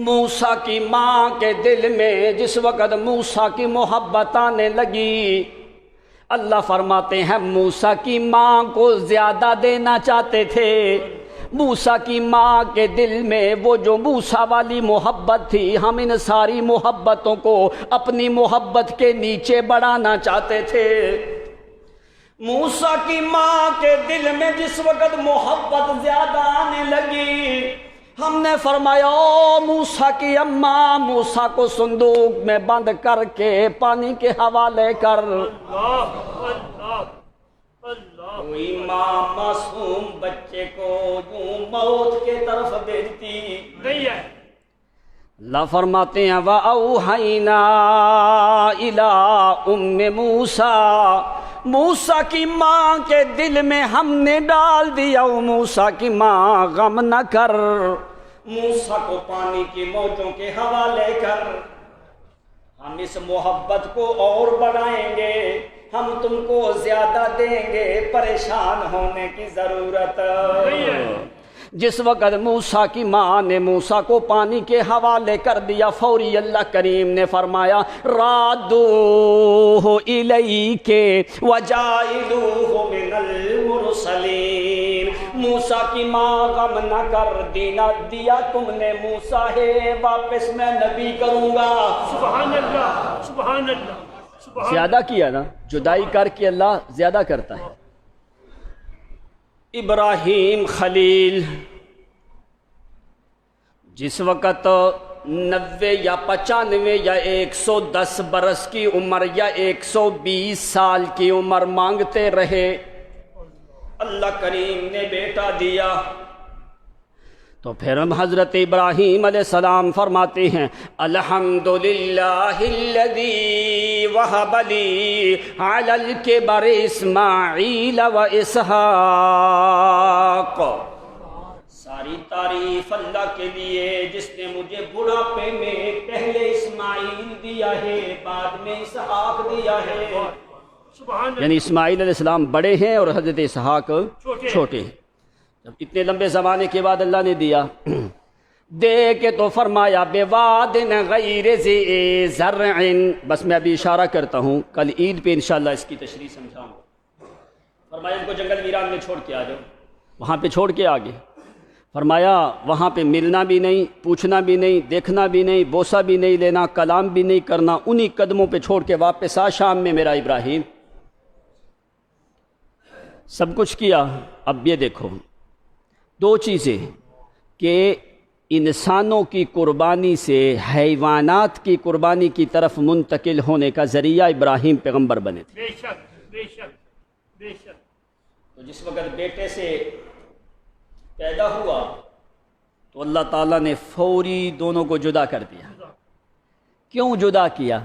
موسیٰ کی ماں کے دل میں جس وقت موسیٰ کی محبت آنے لگی، اللہ فرماتے ہیں موسیٰ کی ماں کو زیادہ دینا چاہتے تھے۔ موسیٰ کی ماں کے دل میں وہ جو موسیٰ والی محبت تھی، ہم ان ساری محبتوں کو اپنی محبت کے نیچے بڑھانا چاہتے تھے۔ موسیٰ کی ماں کے دل میں جس وقت محبت زیادہ آنے لگی، ہم نے فرمایا او موسیٰ کی اماں، موسیٰ کو صندوق میں بند کر کے پانی کے حوالے کر۔ اللہ اللہ اللہ، کوئی ماں معصوم بچے کو یوں موت کے طرف دیتی نہیں ہے۔ اللہ فرماتے ہیں وَأَوْحَيْنَا إِلَىٰ أُمِّ مُوسَىٰ، موسیٰ کی ماں کے دل میں ہم نے ڈال دیا، موسیٰ کی ماں غم نہ کر، موسیٰ کو پانی کی موجوں کے حوالے کر، ہم اس محبت کو اور بڑھائیں گے، ہم تم کو زیادہ دیں گے، پریشان ہونے کی ضرورت نہیں ہے۔ جس وقت موسیٰ کی ماں نے موسیٰ کو پانی کے حوالے کر دیا، فوری اللہ کریم نے فرمایا رَادُّوهُ إِلَيْكَ وَجَاعِلُوهُ مِنَ الْمُرْسَلِينَ۔ موسیٰ کی ماں غم نہ کر، دیا تم نے موسیٰ ہے، واپس میں نبی کروں گا۔ سبحان اللہ سبحان اللہ سبحان، زیادہ کیا نا، جدائی کر کے اللہ زیادہ کرتا ہے۔ ابراہیم خلیل جس وقت 90 یا 95 یا 110 برس کی عمر یا 120 سال کی عمر مانگتے رہے، اللہ کریم نے بیٹا دیا، تو پھر ہم حضرت ابراہیم علیہ السلام فرماتے ہیں الحمدللہ الذی وہب لی علی الکبر اسماعیل و اسحاق۔ ساری تعریف اللہ کے لیے جس نے مجھے بڑھاپے میں پہلے اسماعیل دیا ہے بعد میں اسحاق دیا ہے. سبحان یعنی اسماعیل علیہ السلام بڑے ہیں اور حضرت اسحاق چھوٹے ہیں. جب اتنے لمبے زمانے کے بعد اللہ نے دیا دے کے تو فرمایا بے وادن غیر ذی زرع. بس میں ابھی اشارہ کرتا ہوں، کل عید پہ انشاءاللہ اس کی تشریح سمجھاؤں. فرمایا ان کو جنگل ویران میں چھوڑ کے آ جاؤ. وہاں پہ چھوڑ کے آگے فرمایا وہاں پہ ملنا بھی نہیں، پوچھنا بھی نہیں، دیکھنا بھی نہیں، بوسہ بھی نہیں لینا، کلام بھی نہیں کرنا. انہی قدموں پہ چھوڑ کے واپس آ شام میں میرا ابراہیم. سب کچھ کیا. اب یہ دیکھو دو چیزیں کہ انسانوں کی قربانی سے حیوانات کی قربانی کی طرف منتقل ہونے کا ذریعہ ابراہیم پیغمبر بنے تھے. بے شک بے شک بے شک. تو جس وقت بیٹے سے پیدا ہوا تو اللہ تعالیٰ نے فوری دونوں کو جدا کر دیا. کیوں جدا کیا؟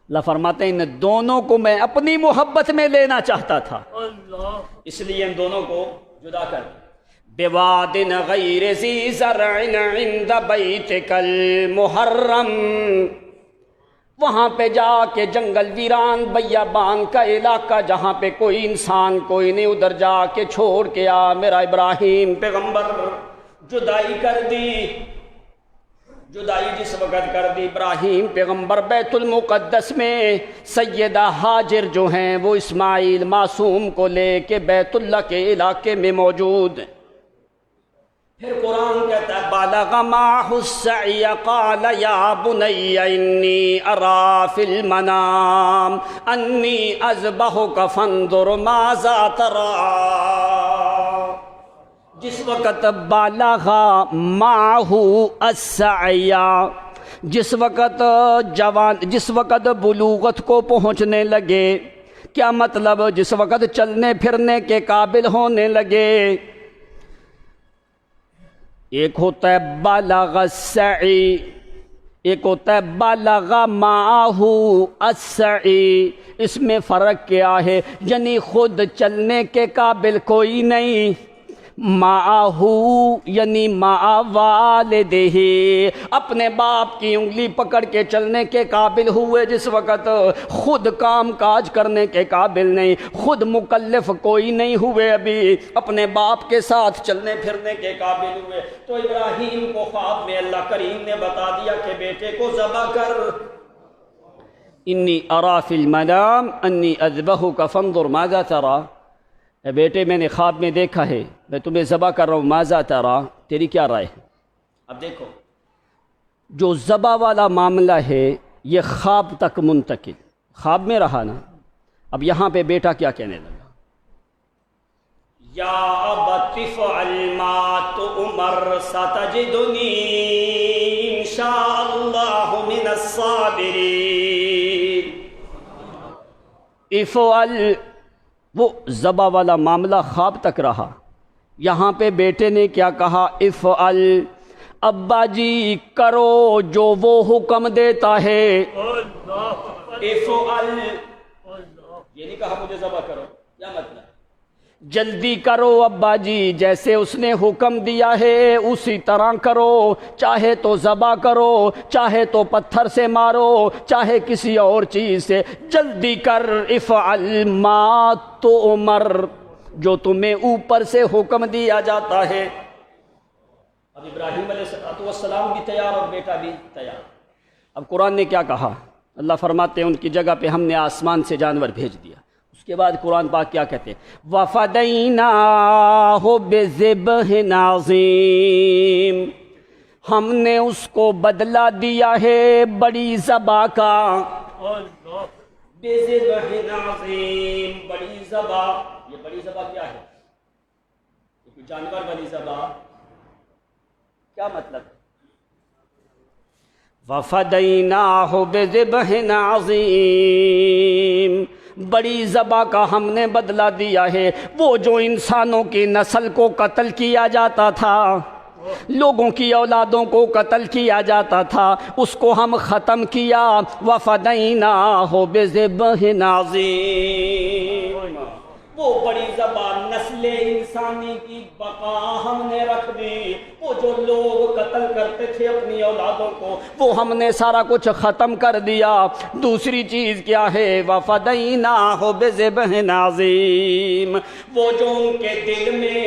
اللہ فرماتے ہیں ان دونوں کو میں اپنی محبت میں لینا چاہتا تھا، اللہ اس لیے ان دونوں کو جدا کر دیا. بواد غیر ذی زرع عند بیتک المحرم. وہاں پہ جا کے جنگل ویران بیابان کا علاقہ جہاں پہ کوئی انسان کوئی نہیں، ادھر جا کے چھوڑ کے آ میرا ابراہیم پیغمبر. جدائی کر دی. جدائی جس وقت کر دی ابراہیم پیغمبر بیت المقدس میں سیدہ ہاجر جو ہیں وہ اسماعیل معصوم کو لے کے بیت اللہ کے علاقے میں موجود ہیں. پھر قرآن کہتا ہے بالغ معہ السعی قال یا بنی انی ارا فی المنام انی اذبحک فانظر ماذا تری. جس وقت بالغ معہ السعی، جس وقت بلوغت کو پہنچنے لگے، کیا مطلب؟ جس وقت چلنے پھرنے کے قابل ہونے لگے. ایک ہوتا ہے بالغ السعی، ایک ہوتا ہے بالغ معہ السعی. اس میں فرق کیا ہے؟ یعنی خود چلنے کے قابل کوئی نہیں، معہ یعنی مع والدہ، اپنے باپ کی انگلی پکڑ کے چلنے کے قابل ہوئے جس وقت، خود کام کاج کرنے کے قابل نہیں، خود مکلف کوئی نہیں ہوئے، ابھی اپنے باپ کے ساتھ چلنے پھرنے کے قابل ہوئے. تو ابراہیم کو خواب میں اللہ کریم نے بتا دیا کہ بیٹے کو ذبح کر. انی ارا فی المنام انی اذبحک فانظر ماذا تری. اے بیٹے میں نے خواب میں دیکھا ہے میں تمہیں ذبح کر رہا ہوں، ماذا تری، تیری کیا رائے ہے؟ اب دیکھو جو ذبح والا معاملہ ہے یہ خواب تک منتقل، خواب میں رہا نا. اب یہاں پہ بیٹا کیا کہنے لگا؟ یا ابت افعل ما تؤمر ستجدنی انشاء اللہ من الصابرین. افعل، وہ ذبح والا معاملہ خواب تک رہا. یہاں پہ بیٹے نے کیا کہا؟ افعل، ابا جی کرو جو وہ حکم دیتا ہے. افعل، یہ نہیں کہا مجھے ذبح کرو، کیا مطلب؟ جلدی کرو ابا جی، جیسے اس نے حکم دیا ہے اسی طرح کرو، چاہے تو ذبح کرو، چاہے تو پتھر سے مارو، چاہے کسی اور چیز سے، جلدی کر. افعل ما تؤمر، جو تمہیں اوپر سے حکم دیا جاتا ہے. اب ابراہیم علیہ السلام بھی تیار اور بیٹا بھی تیار. اب قرآن نے کیا کہا؟ اللہ فرماتے ہیں ان کی جگہ پہ ہم نے آسمان سے جانور بھیج دیا. اس کے بعد قرآن پاک کیا کہتے ہیں؟ وَفَدَيْنَاهُ بِذِبْحٍ عَظِيمٍ، ہم نے اس کو بدلہ دیا ہے بڑی ذبح کا. بِذِبْحٍ عَظِيمٍ، بڑی ذبح. یہ بڑی ذبح کیا ہے؟ کوئی جانور والی ذبح، کیا مطلب؟ وَفَدَيْنَاهُ بِذِبْحٍ عَظِيمٍ، بڑی ذبح کا ہم نے بدلہ دیا ہے. وہ جو انسانوں کی نسل کو قتل کیا جاتا تھا، لوگوں کی اولادوں کو قتل کیا جاتا تھا، اس کو ہم ختم کیا. وَفَدَيْنَاهُ بِذِبْحٍ عَظِيمٍ، وہ بڑی ذبح نسل انسانی کی بقا ہم نے رکھ دی، وہ جو لوگ قتل کرتے تھے اپنی اولادوں کو وہ ہم نے سارا کچھ ختم کر دیا۔ دوسری چیز کیا ہے؟ وَفَدَيْنَاهُ بِذِبْحٍ عَظِيمٍ، وہ جو ان کے دل میں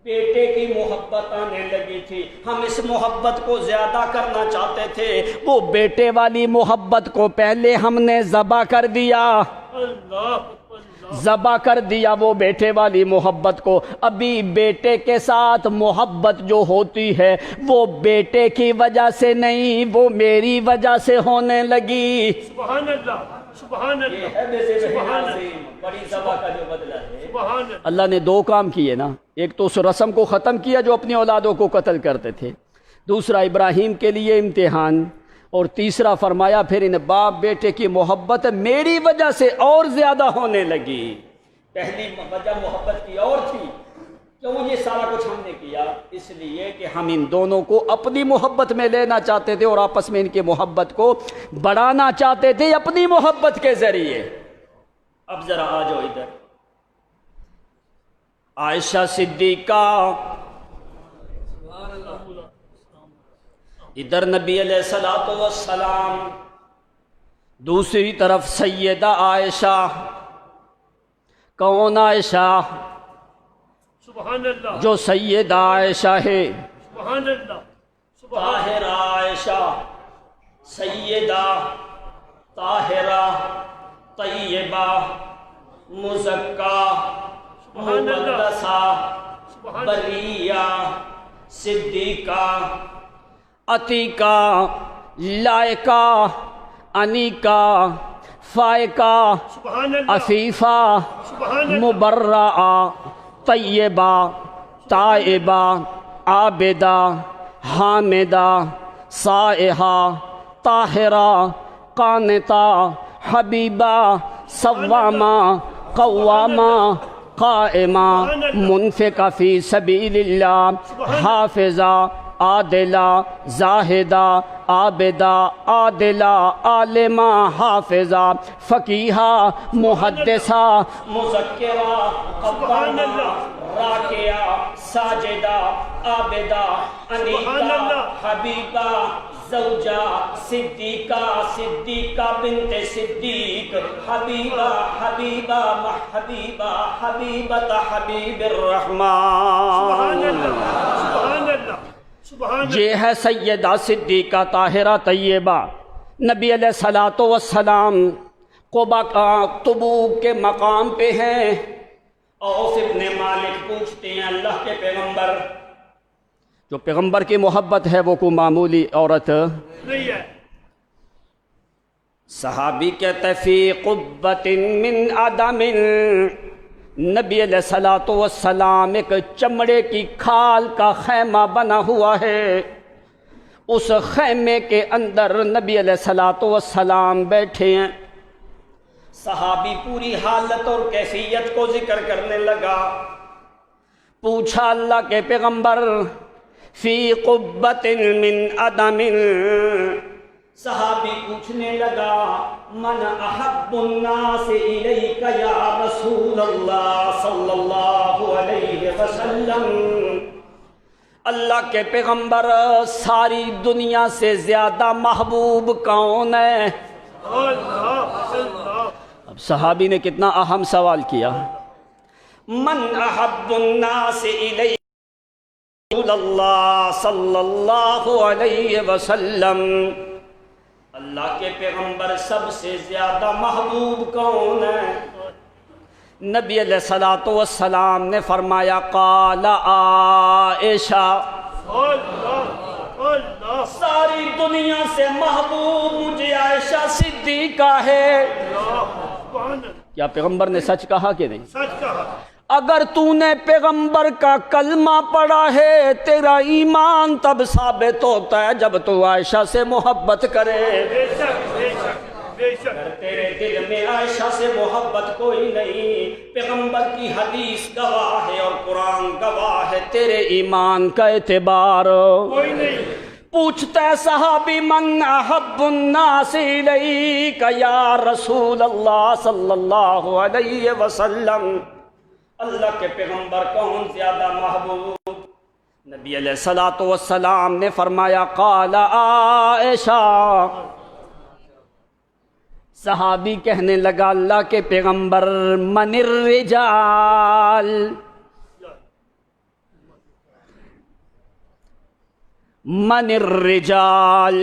بیٹے کی محبت آنے لگی تھی، ہم اس محبت کو زیادہ کرنا چاہتے تھے، وہ بیٹے والی محبت کو پہلے ہم نے ذبح کر دیا، ذبح کر دیا وہ بیٹے والی محبت کو۔ ابھی بیٹے کے ساتھ محبت جو ہوتی ہے وہ بیٹے کی وجہ سے نہیں، وہ میری وجہ سے ہونے لگی۔ سبحان اللہ، سبحان اللہ، سبحان اللہ، بڑی ذبح کا جو بدلہ ہے۔ سبحان اللہ۔ اللہ نے دو کام کیے نا، ایک تو اس رسم کو ختم کیا جو اپنی اولادوں کو قتل کرتے تھے، دوسرا ابراہیم کے لیے امتحان، اور تیسرا فرمایا پھر ان باپ بیٹے کی محبت میری وجہ سے اور زیادہ ہونے لگی۔ پہلی وجہ محبت کی اور تھی، کیوں یہ سارا کچھ ہم نے کیا؟ اس لیے کہ ہم ان دونوں کو اپنی محبت میں لینا چاہتے تھے اور آپس میں ان کی محبت کو بڑھانا چاہتے تھے اپنی محبت کے ذریعے۔ اب ذرا آ جاؤ ادھر، عائشہ صدیقہ، ادھر نبی علیہ الصلوۃ والسلام، دوسری طرف سیدہ عائشہ۔ کون عائشہ؟ سبحان اللہ، جو سیدہ عائشہ ہے، سبحان اللہ، سبحان طاہرہ عائشہ، سیدہ طاہرہ طیبہ مزکہ مقدسہ بریہ صدیقہ عتیقہ لائقہ انیکہ فائقہ سبحان اللہ، عفیفہ سبحان اللہ، مبرعہ طیبہ تائبہ عابدہ حامدہ سائحہ طاہرہ قانتہ حبیبہ صوامہ قوامہ قائمہ منفقہ فی سبیل اللہ حافظہ عادلہ زاہدہ عابدہ عادلہ عالمہ حافظہ فقیہہ محدثہ مذکرہ قوامہ راکعہ ساجدہ عابدہ انیکہ حبیبہ زوجہ صدیقہ صدیقہ بنت صدیق حبیبہ حبیبہ محبیبہ حبیبۃ حبیب الرحمن۔ سبحان اللہ، سبحان اللہ، یہ ہے سیدہ صدیقہ طاہرہ طیبہ۔ نبی علیہ الصلوۃ والسلام قبا تبوک کے مقام پہ ہیں، اوف ابن مالک پوچھتے ہیں اللہ کے پیغمبر، جو پیغمبر کی محبت ہے وہ کوئی معمولی عورت نہیں ہے۔ صحابی کہتے فی قبۃ من عدم، نبی علیہ الصلوۃ والسلام ایک چمڑے کی کھال کا خیمہ بنا ہوا ہے، اس خیمے کے اندر نبی علیہ الصلوۃ والسلام بیٹھے ہیں۔ صحابی پوری حالت اور کیفیت کو ذکر کرنے لگا، پوچھا اللہ کے پیغمبر فی قبۃ من عدم، صحابی پوچھنے لگا من احب الناس الیک یا رسول اللہ صلی اللہ علیہ وسلم، اللہ کے پیغمبر ساری دنیا سے زیادہ محبوب کون ہے؟ اللہ، اللہ، اب صحابی نے کتنا اہم سوال کیا، من احب الناس الیک رسول اللہ صلی اللہ علیہ وسلم، اللہ کے پیغمبر سب سے زیادہ محبوب کون ہے؟ نبی علیہ الصلوۃ والسلام نے فرمایا قال عائشہ، اللہ، اللہ، ساری دنیا سے محبوب مجھے عائشہ صدیقہ ہے۔ سبحان اللہ، کیا پیغمبر نے سچ کہا کہ نہیں؟ سچ کہا۔ اگر تو نے پیغمبر کا کلمہ پڑھا ہے تیرا ایمان تب ثابت ہوتا ہے جب تو عائشہ سے محبت کرے۔ بے شک، بے شک، بے شک، اگر تیرے دل میں عائشہ سے محبت کوئی نہیں، پیغمبر کی حدیث گواہ ہے اور قرآن گواہ ہے، تیرے ایمان کا اعتبار کوئی نہیں۔ پوچھتا ہے صحابی من احب الناس الیک یا رسول اللہ صلی اللہ علیہ وسلم، اللہ کے پیغمبر کون زیادہ محبوب؟ نبی علیہ الصلوۃ والسلام نے فرمایا قال عائشہ، صحابی کہنے لگا اللہ کے پیغمبر من الرجال، من الرجال،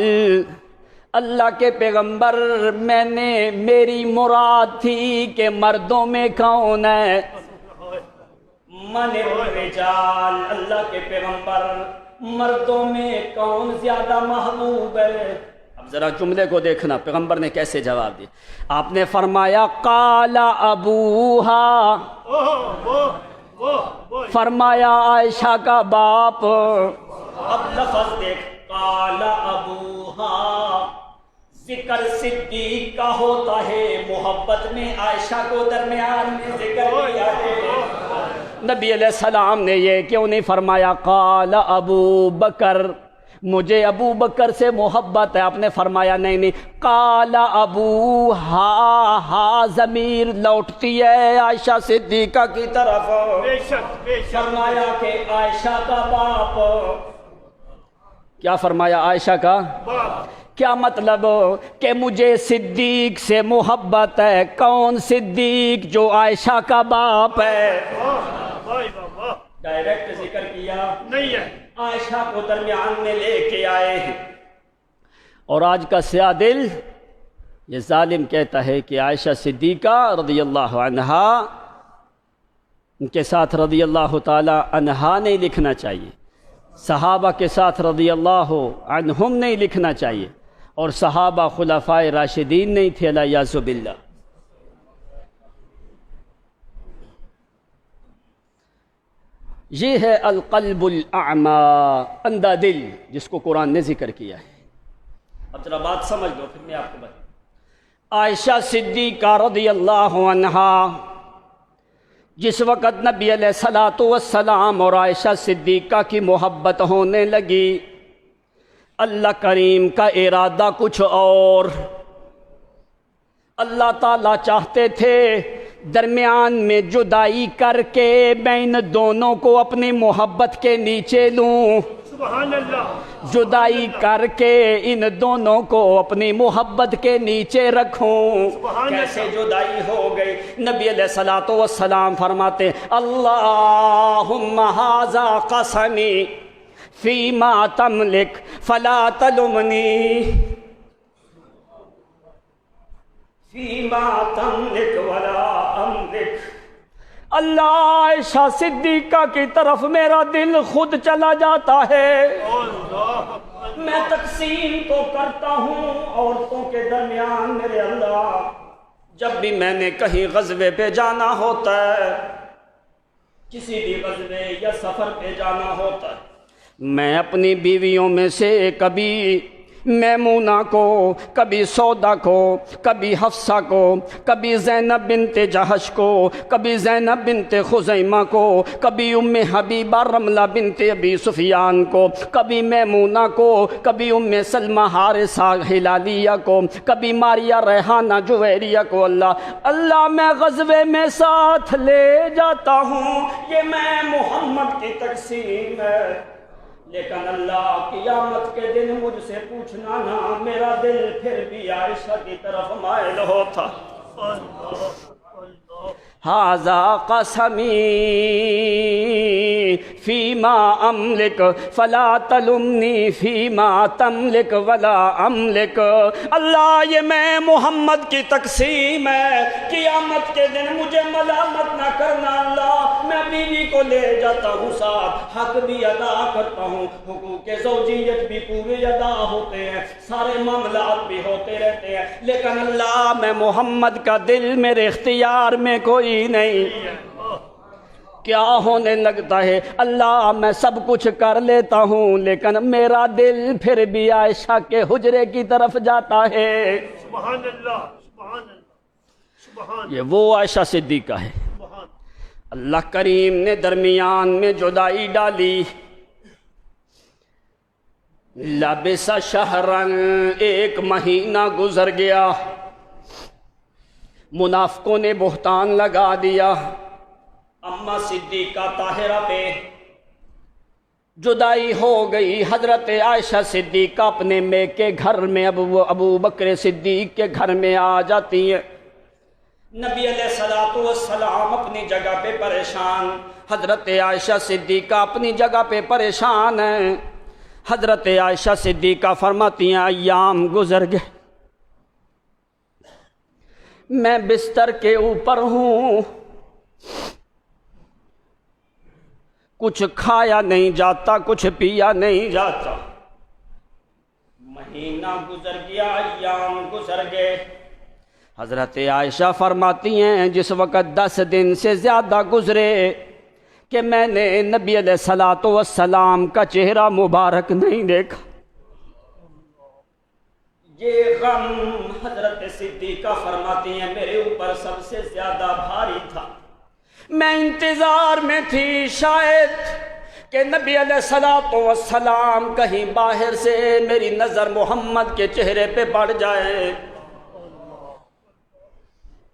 اللہ کے پیغمبر میری مراد تھی کہ مردوں میں کون ہے؟ من الرجال، اللہ کے پیغمبر مردوں میں کون زیادہ محبوب ہے؟ اب ذرا جملے کو دیکھنا پیغمبر نے کیسے جواب دیا۔ آپ نے فرمایا قال ابوہا، فرمایا عائشہ کا باپ۔ اب لفظ دیکھ، قال ابوہا، ذکر صدیق کا ہوتا ہے، محبت میں عائشہ کو درمیان میں ذکر کیا ہے۔ نبی علیہ السلام نے یہ کیوں نہیں فرمایا قال ابو بکر، مجھے ابو بکر سے محبت ہے؟ آپ نے فرمایا نہیں، قال ابو ہا ضمیر لوٹتی ہے عائشہ صدیقہ کی طرف، فرمایا کہ عائشہ کا باپ۔ کیا فرمایا؟ عائشہ کا باپ۔ کیا مطلب؟ کہ مجھے صدیق سے محبت ہے۔ کون صدیق؟ جو عائشہ کا باپ ہے۔ ڈائریکٹ ذکر کیا نہیں ہے، عائشہ کو درمیان میں لے کے آئے ہیں۔ اور آج کا سیاہ دل یہ ظالم کہتا ہے کہ عائشہ صدیقہ رضی اللہ عنہا، ان کے ساتھ رضی اللہ تعالی عنہا نہیں لکھنا چاہیے، صحابہ کے ساتھ رضی اللہ عنہم نہیں لکھنا چاہیے، اور صحابہ خلفائے راشدین نہیں تھے، الیاذ باللہ۔ یہ ہے القلب الاعمی، اندھا دل، جس کو قرآن نے ذکر کیا ہے۔ اب ذرا بات سمجھ لو پھر میں آپ کو بتاؤں۔ عائشہ صدیقہ رضی اللہ عنہا، جس وقت نبی علیہ الصلوۃ والسلام اور عائشہ صدیقہ کی محبت ہونے لگی، اللہ کریم کا ارادہ کچھ اور، اللہ تعالیٰ چاہتے تھے درمیان میں جدائی کر کے میں ان دونوں کو اپنی محبت کے نیچے لوں، سبحان اللہ، جدائی کر کے ان دونوں کو اپنی محبت کے نیچے رکھوں۔ کیسے جدائی ہو گئی؟ نبی علیہ الصلوۃ والسلام فرماتے اللہم ھذا قسمی فیما تملک فلا تلمنی فیما تملک ولا املک۔ اللہ عائشہ صدیقہ کی طرف میرا دل خود چلا جاتا ہے، میں تقسیم تو کرتا ہوں عورتوں کے درمیان میرے اللہ، جب بھی میں نے کہیں غزوے پہ جانا ہوتا ہے، کسی بھی غزوے یا سفر پہ جانا ہوتا ہے، میں اپنی بیویوں میں سے کبھی میمونہ کو، کبھی سودا کو، کبھی حفصہ کو، کبھی زینب بنت جہش کو، کبھی زینب بنت خزیمہ کو، کبھی ام حبیبہ رملہ بنت ابی سفیان کو، کبھی میمونہ کو، کبھی ام سلمہ حارثہ ہلالیہ کو، کبھی ماریہ ریحانہ جویریہ کو۔ اللہ میں غزوے میں ساتھ لے جاتا ہوں، یہ میں محمد کی تقسیم ہے، لیکن اللہ قیامت کے دن مجھ سے پوچھنا نہ، میرا دل پھر بھی عائشہ کی طرف مائل ہوتا۔ ھذا قسمی فیما املک فلا تلمنی فیما تملک ولا املک۔ اللہ یہ میں محمد کی تقسیم ہے، قیامت کے دن مجھے ملامت نہ کرنا اللہ، میں بیوی کو لے جاتا ہوں ساتھ، حق بھی ادا کرتا ہوں، حقوق زوجیت بھی پورے ادا ہوتے ہیں، سارے معاملات بھی ہوتے رہتے ہیں، لیکن اللہ میں محمد کا دل میرے اختیار میں کوئی نہیں۔ کیا ہونے لگتا ہے؟ اللہ میں سب کچھ کر لیتا ہوں، لیکن میرا دل پھر بھی عائشہ کے حجرے کی طرف جاتا ہے۔ سبحان اللہ، سبحان اللہ، سبحان۔ یہ وہ عائشہ صدیقہ ہے، اللہ کریم نے درمیان میں جدائی ڈالی۔ لبس شہرن، ایک مہینہ گزر گیا، منافقوں نے بہتان لگا دیا اماں صدیقہ طاہرہ پہ، جدائی ہو گئی، حضرت عائشہ صدیقہ اپنے میکے گھر میں ابو بکر صدیق کے گھر میں آ جاتی ہیں۔ نبی علیہ السلام اپنی جگہ پہ پریشان، حضرت عائشہ صدیقہ اپنی جگہ پہ پریشان ہیں۔ حضرت عائشہ صدیقہ فرماتی ہیں ایام گزر گئے، میں بستر کے اوپر ہوں، کچھ کھایا نہیں جاتا، کچھ پیا نہیں جاتا۔ مہینہ گزر گیا، ایام گزر گئے۔ حضرت عائشہ فرماتی ہیں جس وقت 10 دن سے زیادہ گزرے کہ میں نے نبی علیہ السلام کا چہرہ مبارک نہیں دیکھا۔ یہ غم حضرت صدیقہ فرماتی ہیں میرے اوپر سب سے زیادہ بھاری تھا۔ میں انتظار میں تھی شاید کہ نبی علیہ السلام کہیں باہر سے میری نظر محمد کے چہرے پہ پڑ جائے۔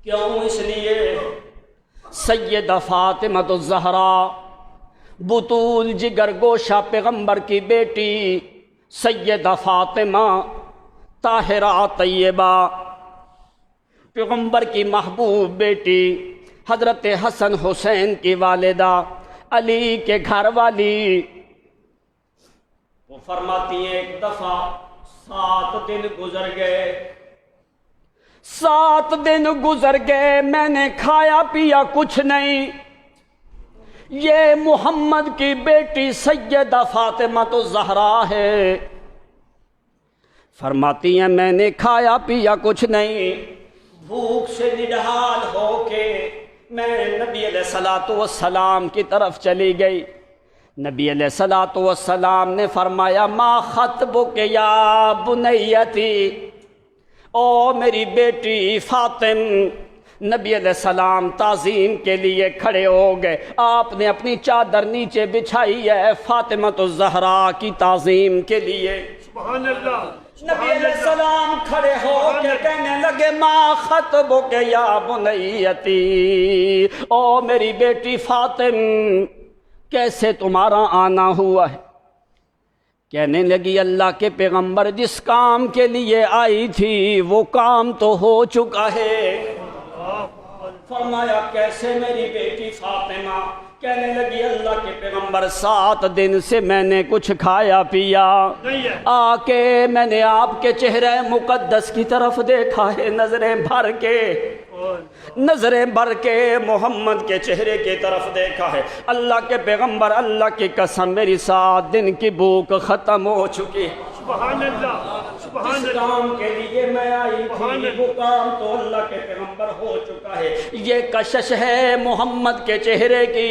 کیوں؟ اس لیے سیدہ فاطمہ الزہرا بطول جگر گوشہ پیغمبر کی بیٹی، سیدہ فاطمہ طاہرہ طیبہ پیغمبر کی محبوب بیٹی، حضرت حسن حسین کی والدہ، علی کے گھر والی، وہ فرماتی ہیں ایک دفعہ 7 دن گزر گئے، 7 دن گزر گئے، میں نے کھایا پیا کچھ نہیں۔ یہ محمد کی بیٹی سیدہ فاطمہ الزہرا ہے، فرماتی ہیں میں نے کھایا پیا کچھ نہیں، بھوک سے نڈھال ہو کے میں نبی علیہ السلام کی طرف چلی گئی۔ نبی علیہ السلام نے فرمایا ما خطبک یا بنیتی، او میری بیٹی فاطم۔ نبی علیہ السلام تعظیم کے لیے کھڑے ہو گئے، آپ نے اپنی چادر نیچے بچھائی ہے فاطمہ الزہرا کی تعظیم کے لیے۔ سبحان اللہ۔ نبی علیہ السلام کھڑے ہو کے کہنے لگے ما خطبک یا بنیتی، او میری بیٹی فاطم کیسے تمہارا آنا ہوا ہے؟ کہنے لگی اللہ کے پیغمبر جس کام کے لیے آئی تھی وہ کام تو ہو چکا ہے۔ فرمایا کیسے میری بیٹی فاطمہ؟ کہنے لگی اللہ کے پیغمبر 7 دن سے میں نے کچھ کھایا پیا، آ کے میں نے آپ کے چہرے مقدس کی طرف دیکھا ہے، نظریں بھر کے محمد کے چہرے کی طرف دیکھا ہے۔ اللہ کے پیغمبر اللہ کی قسم میری 7 دن کی بھوک ختم ہو چکی۔ سبحان اللہ۔ سبحان جس اللہ۔ کام کے لیے میں آئی تھی وہ کام تو اللہ کے پیغمبر ہو چکا ہے۔ یہ کشش ہے محمد کے چہرے کی،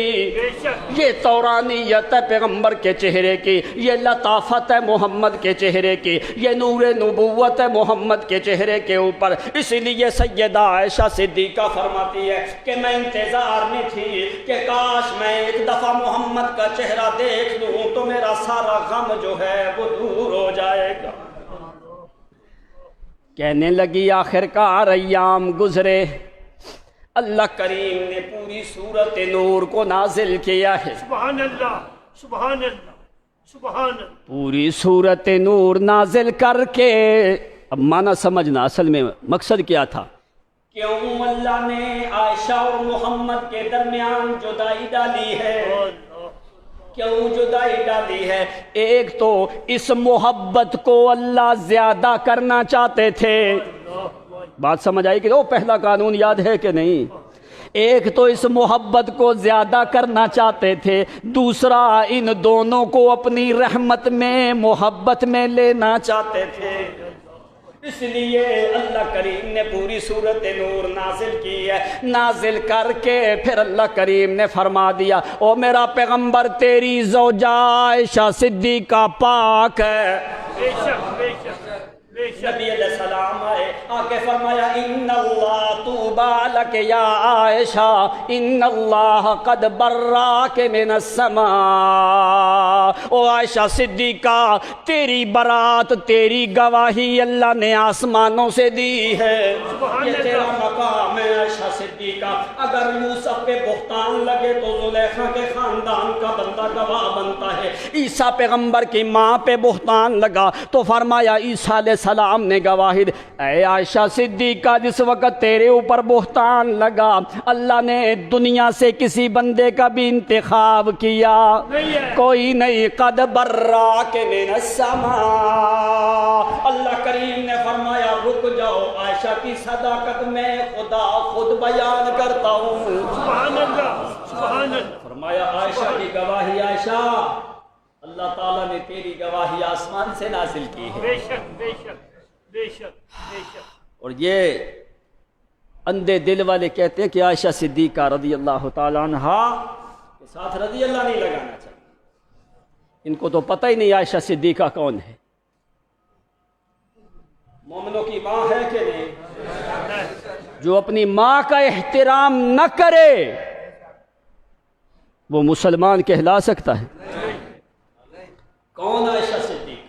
یہ طورانیت ہے پیغمبر کے چہرے کی، یہ لطافت ہے محمد کے چہرے کی، یہ نور نبوت ہے محمد کے چہرے کے اوپر۔ اس لیے سیدہ عائشہ صدیقہ فرماتی ہے کہ میں انتظار میں تھی کہ کاش میں ایک دفعہ محمد کا چہرہ دیکھ لوں تو میرا سارا غم جو ہے وہ دور ہو جائے گا۔ کہنے لگی آخرکار ایام گزرے، اللہ کریم نے پوری سورت نور کو نازل کیا ہے۔ سبحان اللہ۔ سبحان اللہ۔ سبحان اللہ۔ پوری سورت نور نازل کر کے، اب معنی سمجھنا اصل میں مقصد کیا تھا، کیوں اللہ نے عائشہ اور محمد کے درمیان جدائی ڈالی ہے؟ کیوں جدائی ڈالی ہے؟ ایک تو اس محبت کو اللہ زیادہ کرنا چاہتے تھے، بات سمجھ آئی کہ وہ پہلا قانون یاد ہے کہ نہیں؟ ایک تو اس محبت کو زیادہ کرنا چاہتے تھے، دوسرا ان دونوں کو اپنی رحمت میں محبت میں لینا چاہتے تھے۔ اس لیے اللہ کریم نے پوری سورت نور نازل کی ہے، نازل کر کے پھر اللہ کریم نے فرما دیا او میرا پیغمبر تیری زوجہ عائشہ صدیقہ پاک ہے۔ بے شک، بے شک، بے شک۔ نبی علیہ السلام آئے، آ کے فرمایا ان اللہ طوبی لک یا عائشہ ان اللہ قد براک من السماء، او عائشہ صدیقہ تیری برات تیری گواہی اللہ نے آسمانوں سے دی ہے، یہ تیرا مقام ہے عائشہ صدیقہ۔ اگر یوسف پہ بہتان لگے تو زلیخا کے خاندان کا بندہ گواہ بنتا ہے، عیسیٰ پیغمبر کی ماں پہ بہتان لگا تو فرمایا عیسیٰ علیہ السلام نے گواہی دی۔ اے عائشہ صدیقہ جس وقت تیرے اوپر بہتان لگا اللہ نے دنیا سے کسی بندے کا بھی انتخاب کیا کوئی نہیں، قد براک من السماء، اللہ کریم نے فرمایا رک جاؤ عائشہ کی صداقت میں خدا خود بیان کرتا ہوں۔ سبحان اللہ سبحان اللہ۔ فرمایا عائشہ کی گواہی عائشہ اللہ تعالیٰ نے تیری گواہی آسمان سے نازل کی ہے۔ بے شک بے شک بے شک بے شک۔ اور یہ اندھے دل والے کہتے ہیں کہ عائشہ صدیقہ رضی اللہ تعالیٰ عنہا کے ساتھ رضی اللہ نہیں لگانا چاہیے، ان کو تو پتہ ہی نہیں عائشہ صدیقہ کون ہے، مومنوں کی ماں ہے کہ نہیں؟ جو اپنی ماں کا احترام نہ کرے وہ مسلمان کہلا سکتا ہے؟ کون عائشہ صدیقہ؟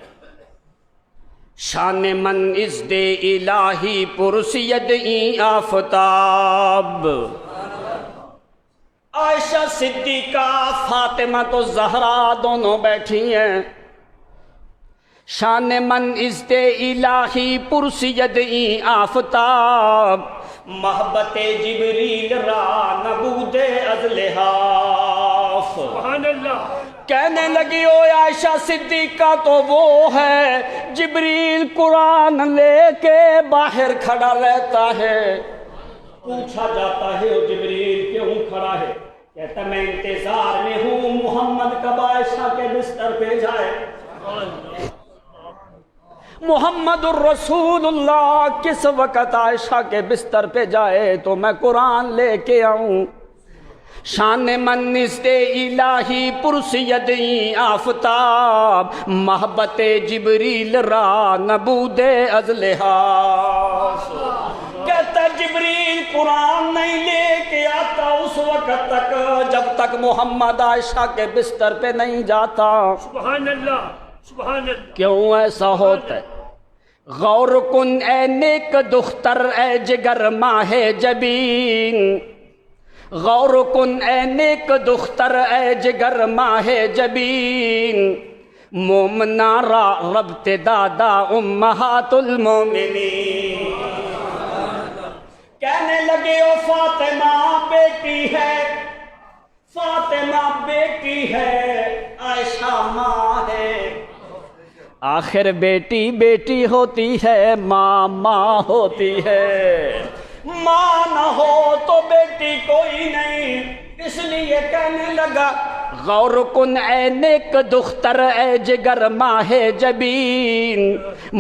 شان من از دے الہی پرسید این آفتاب، عائشہ صدیقہ فاطمہ تو زہرا دونوں بیٹھی ہیں، شان من از دے الہی پرسید این آفتاب، محبت جبریل را نبود از لحاف۔ سبحان اللہ۔ کہنے لگی او عائشہ صدیقہ تو وہ ہے جبریل قرآن لے کے باہر کھڑا رہتا ہے، پوچھا جاتا ہے او جبریل کیوں کھڑا ہے؟ کہتا میں انتظار میں ہوں محمد کب عائشہ کے بستر پہ جائے، محمد الرسول اللہ کس وقت عائشہ کے بستر پہ جائے تو میں قرآن لے کے آؤں۔ شان من است الہی پرسید این آفتاب، محبت جبریل را نبود از لحاظ۔ کہتا جبریل قرآن نہیں لے کے آتا اس وقت تک جب تک محمد عائشہ کے بستر پہ نہیں جاتا۔ سبحان اللہ سبحان اللہ۔ کیوں ایسا ہوتا ہے؟ غور کن اے نیک دختر اے جگر ماہ جبین، غور کن اے نیک دختر اے جگر ماہ جبین، مومنہ را ربط دادا امہات المومنین۔ کہنے لگے او فاطمہ بیٹی ہے، فاطمہ بیٹی ہے، عائشہ ماں ہے، آخر بیٹی بیٹی ہوتی ہے ماں ماں ہوتی ہے، ماں نہ ہو تو بیٹی کوئی نہیں، اس لیے کہنے لگا غور کن اے نیک دختر اے جگر ماہ جبین،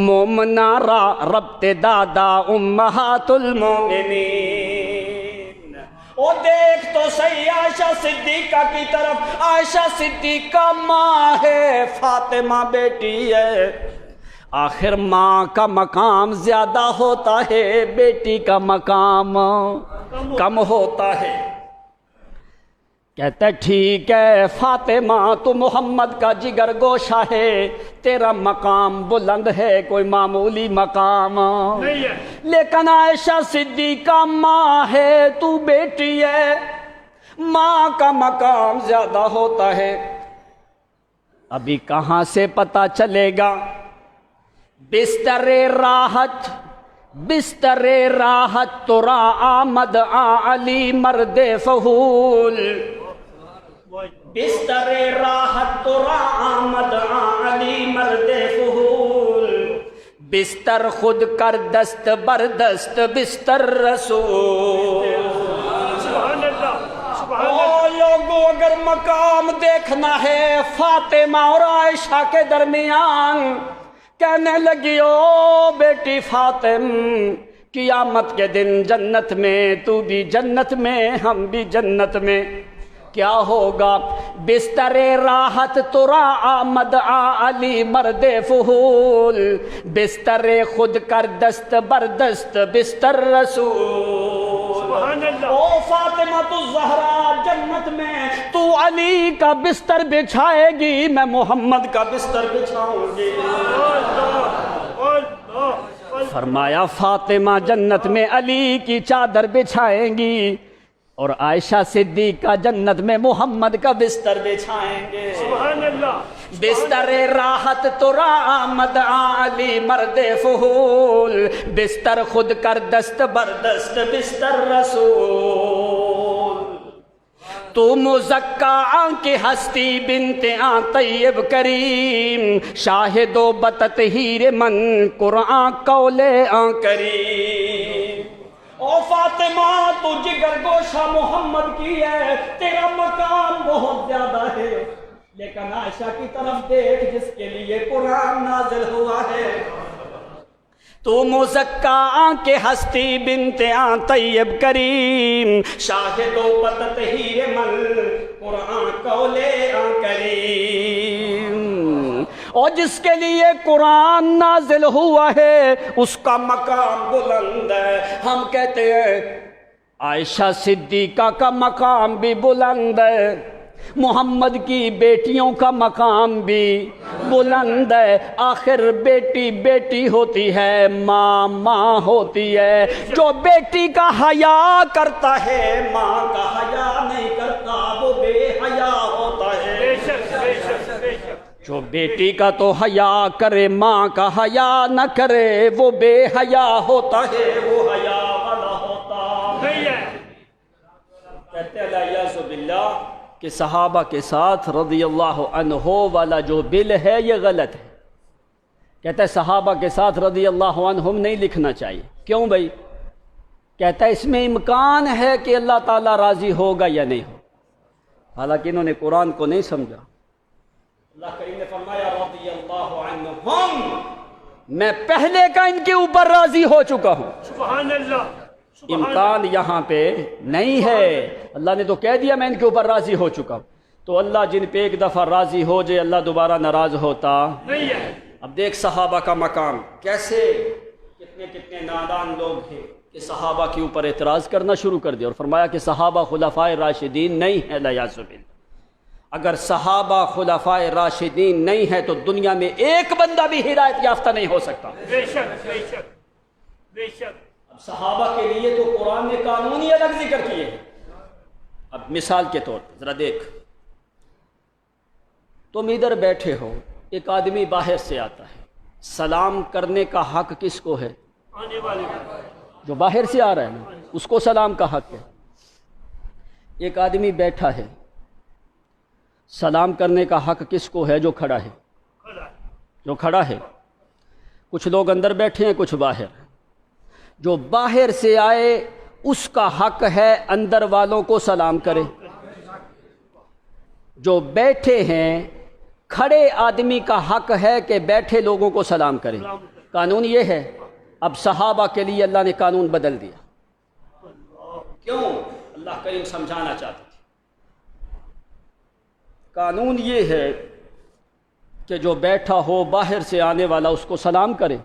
مومنہ را ربط دادا امہات المومنین۔ او دیکھ تو صحیح عائشہ صدیقہ کی طرف، عائشہ صدیقہ ماں ہے، فاطمہ بیٹی ہے، آخر ماں کا مقام زیادہ ہوتا ہے بیٹی کا مقام کم ہوتا ہے۔ کہتا ہے ٹھیک ہے فاطمہ تو محمد کا جگر گوشہ ہے، تیرا مقام بلند ہے کوئی معمولی مقام نہیں ہے، لیکن عائشہ صدیقہ ماں ہے تو بیٹی ہے، ماں کا مقام زیادہ ہوتا ہے۔ ابھی کہاں سے پتہ چلے گا؟ بستر راحت بستر راحت تو را آمد علی مرد فہول، بستر راحت تو را آمد علی مرد فہول، بستر خود کر دست بردست بستر رسول۔ سبحان اللہ سبحان اللہ۔ او لوگوں اگر مقام دیکھنا ہے فاطمہ اور عائشہ کے درمیان، کہنے لگی او بیٹی فاطم قیامت کے دن جنت میں تو بھی جنت میں ہم بھی جنت میں، کیا ہوگا؟ بستر راحت ترا آمد علی مرد فحول، بستر خود کر دست بردست بستر رسول۔ سبحان اللہ۔ او فاطمہ الزہرا، جنت میں تو علی کا بستر بچھائے گی، میں محمد کا بستر بچھاؤں گی۔ فرمایا فاطمہ جنت میں علی کی چادر بچھائیں گی، اور عائشہ صدیقہ جنت میں محمد کا بستر بچھائیں گے۔ سبحان اللہ۔ بستر راحت ترا آمد علی مرد فحول، بستر خود کر دست بردست بستر رسول۔ تو مزکا کی ہستی بنت طیب کریم، شاہد و بتطہیر من قرآن قول کریم۔ او فاطمہ تو جگر گوشہ محمد کی ہے، تیرا مقام بہت زیادہ ہے، لیکن عائشہ کی طرف دیکھ جس کے لیے قرآن نازل ہوا ہے۔ تو مزکا کے ہستی بنت طیب کریم، شاہد و بتطہیر من قرآن قول کریم۔ اور جس کے لیے قرآن نازل ہوا ہے اس کا مقام بلند ہے۔ ہم کہتے ہیں عائشہ صدیقہ کا مقام بھی بلند ہے، محمد کی بیٹیوں کا مقام بھی بلند ہے۔ آخر بیٹی بیٹی ہوتی ہے، ماں ماں ہوتی ہے۔ جو بیٹی کا حیا کرتا ہے، ماں کا حیا نہیں کرتا، وہ بے حیا ہوتا ہے۔ بے شک بے شک بے شک۔ جو بیٹی کا تو حیا کرے، ماں کا حیا نہ کرے، وہ بے حیا ہوتا ہے، وہ حیا والا ہوتا نہیں ہے۔ کہتے ہیں الیاذ باللہ کہ صحابہ کے ساتھ رضی اللہ عنہ والا جو بل ہے یہ غلط ہے۔ کہتا ہے صحابہ کے ساتھ رضی اللہ عنہم نہیں لکھنا چاہیے۔ کیوں بھائی؟ کہتا ہے اس میں امکان ہے کہ اللہ تعالیٰ راضی ہوگا یا نہیں ہوگا، حالانکہ انہوں نے قرآن کو نہیں سمجھا۔ اللہ کریم نے فرمایا رضی اللہ عنہم، میں پہلے کا ان کے اوپر راضی ہو چکا ہوں۔ سبحان اللہ۔ امکان یہاں پہ نہیں ہے، اللہ نے تو کہہ دیا میں ان کے اوپر راضی ہو چکا ہوں۔ تو اللہ جن پہ ایک دفعہ راضی ہو جائے اللہ دوبارہ ناراض ہوتا نہیں ہے۔ اب دیکھ صحابہ کا مقام کیسے، کتنے نادان لوگ ہیں کہ صحابہ کے اوپر اعتراض کرنا شروع کر دیا، اور فرمایا کہ صحابہ خلفائے راشدین نہیں ہے۔ الیاذ باللہ، اگر صحابہ خلفائے راشدین نہیں ہے تو دنیا میں ایک بندہ بھی ہدایت یافتہ نہیں ہو سکتا۔ بے شک بے شک بے شک۔ اب صحابہ کے لیے تو قرآن نے قانون ہی الگ ذکر کیے ہیں۔ اب مثال کے طور پر ذرا دیکھ، تم ادھر بیٹھے ہو، ایک آدمی باہر سے آتا ہے، سلام کرنے کا حق کس کو ہے؟ آنے والے جو باہر سے آ رہا ہے نا، اس کو سلام کا حق ہے۔ ایک آدمی بیٹھا ہے، سلام کرنے کا حق کس کو ہے؟ جو کھڑا ہے۔ کھڑا ہے۔ جو کھڑا ہے، کچھ لوگ اندر بیٹھے ہیں کچھ باہر۔ جو باہر سے آئے اس کا حق ہے اندر والوں کو سلام کرے۔ جو بیٹھے ہیں کھڑے آدمی کا حق ہے کہ بیٹھے لوگوں کو سلام کرے۔ قانون یہ ہے۔ اب صحابہ کے لیے اللہ نے قانون بدل دیا۔ کیوں؟ اللہ کریم سمجھانا چاہتے تھے۔ قانون یہ ہے کہ جو بیٹھا ہو باہر سے آنے والا اس کو سلام کرے۔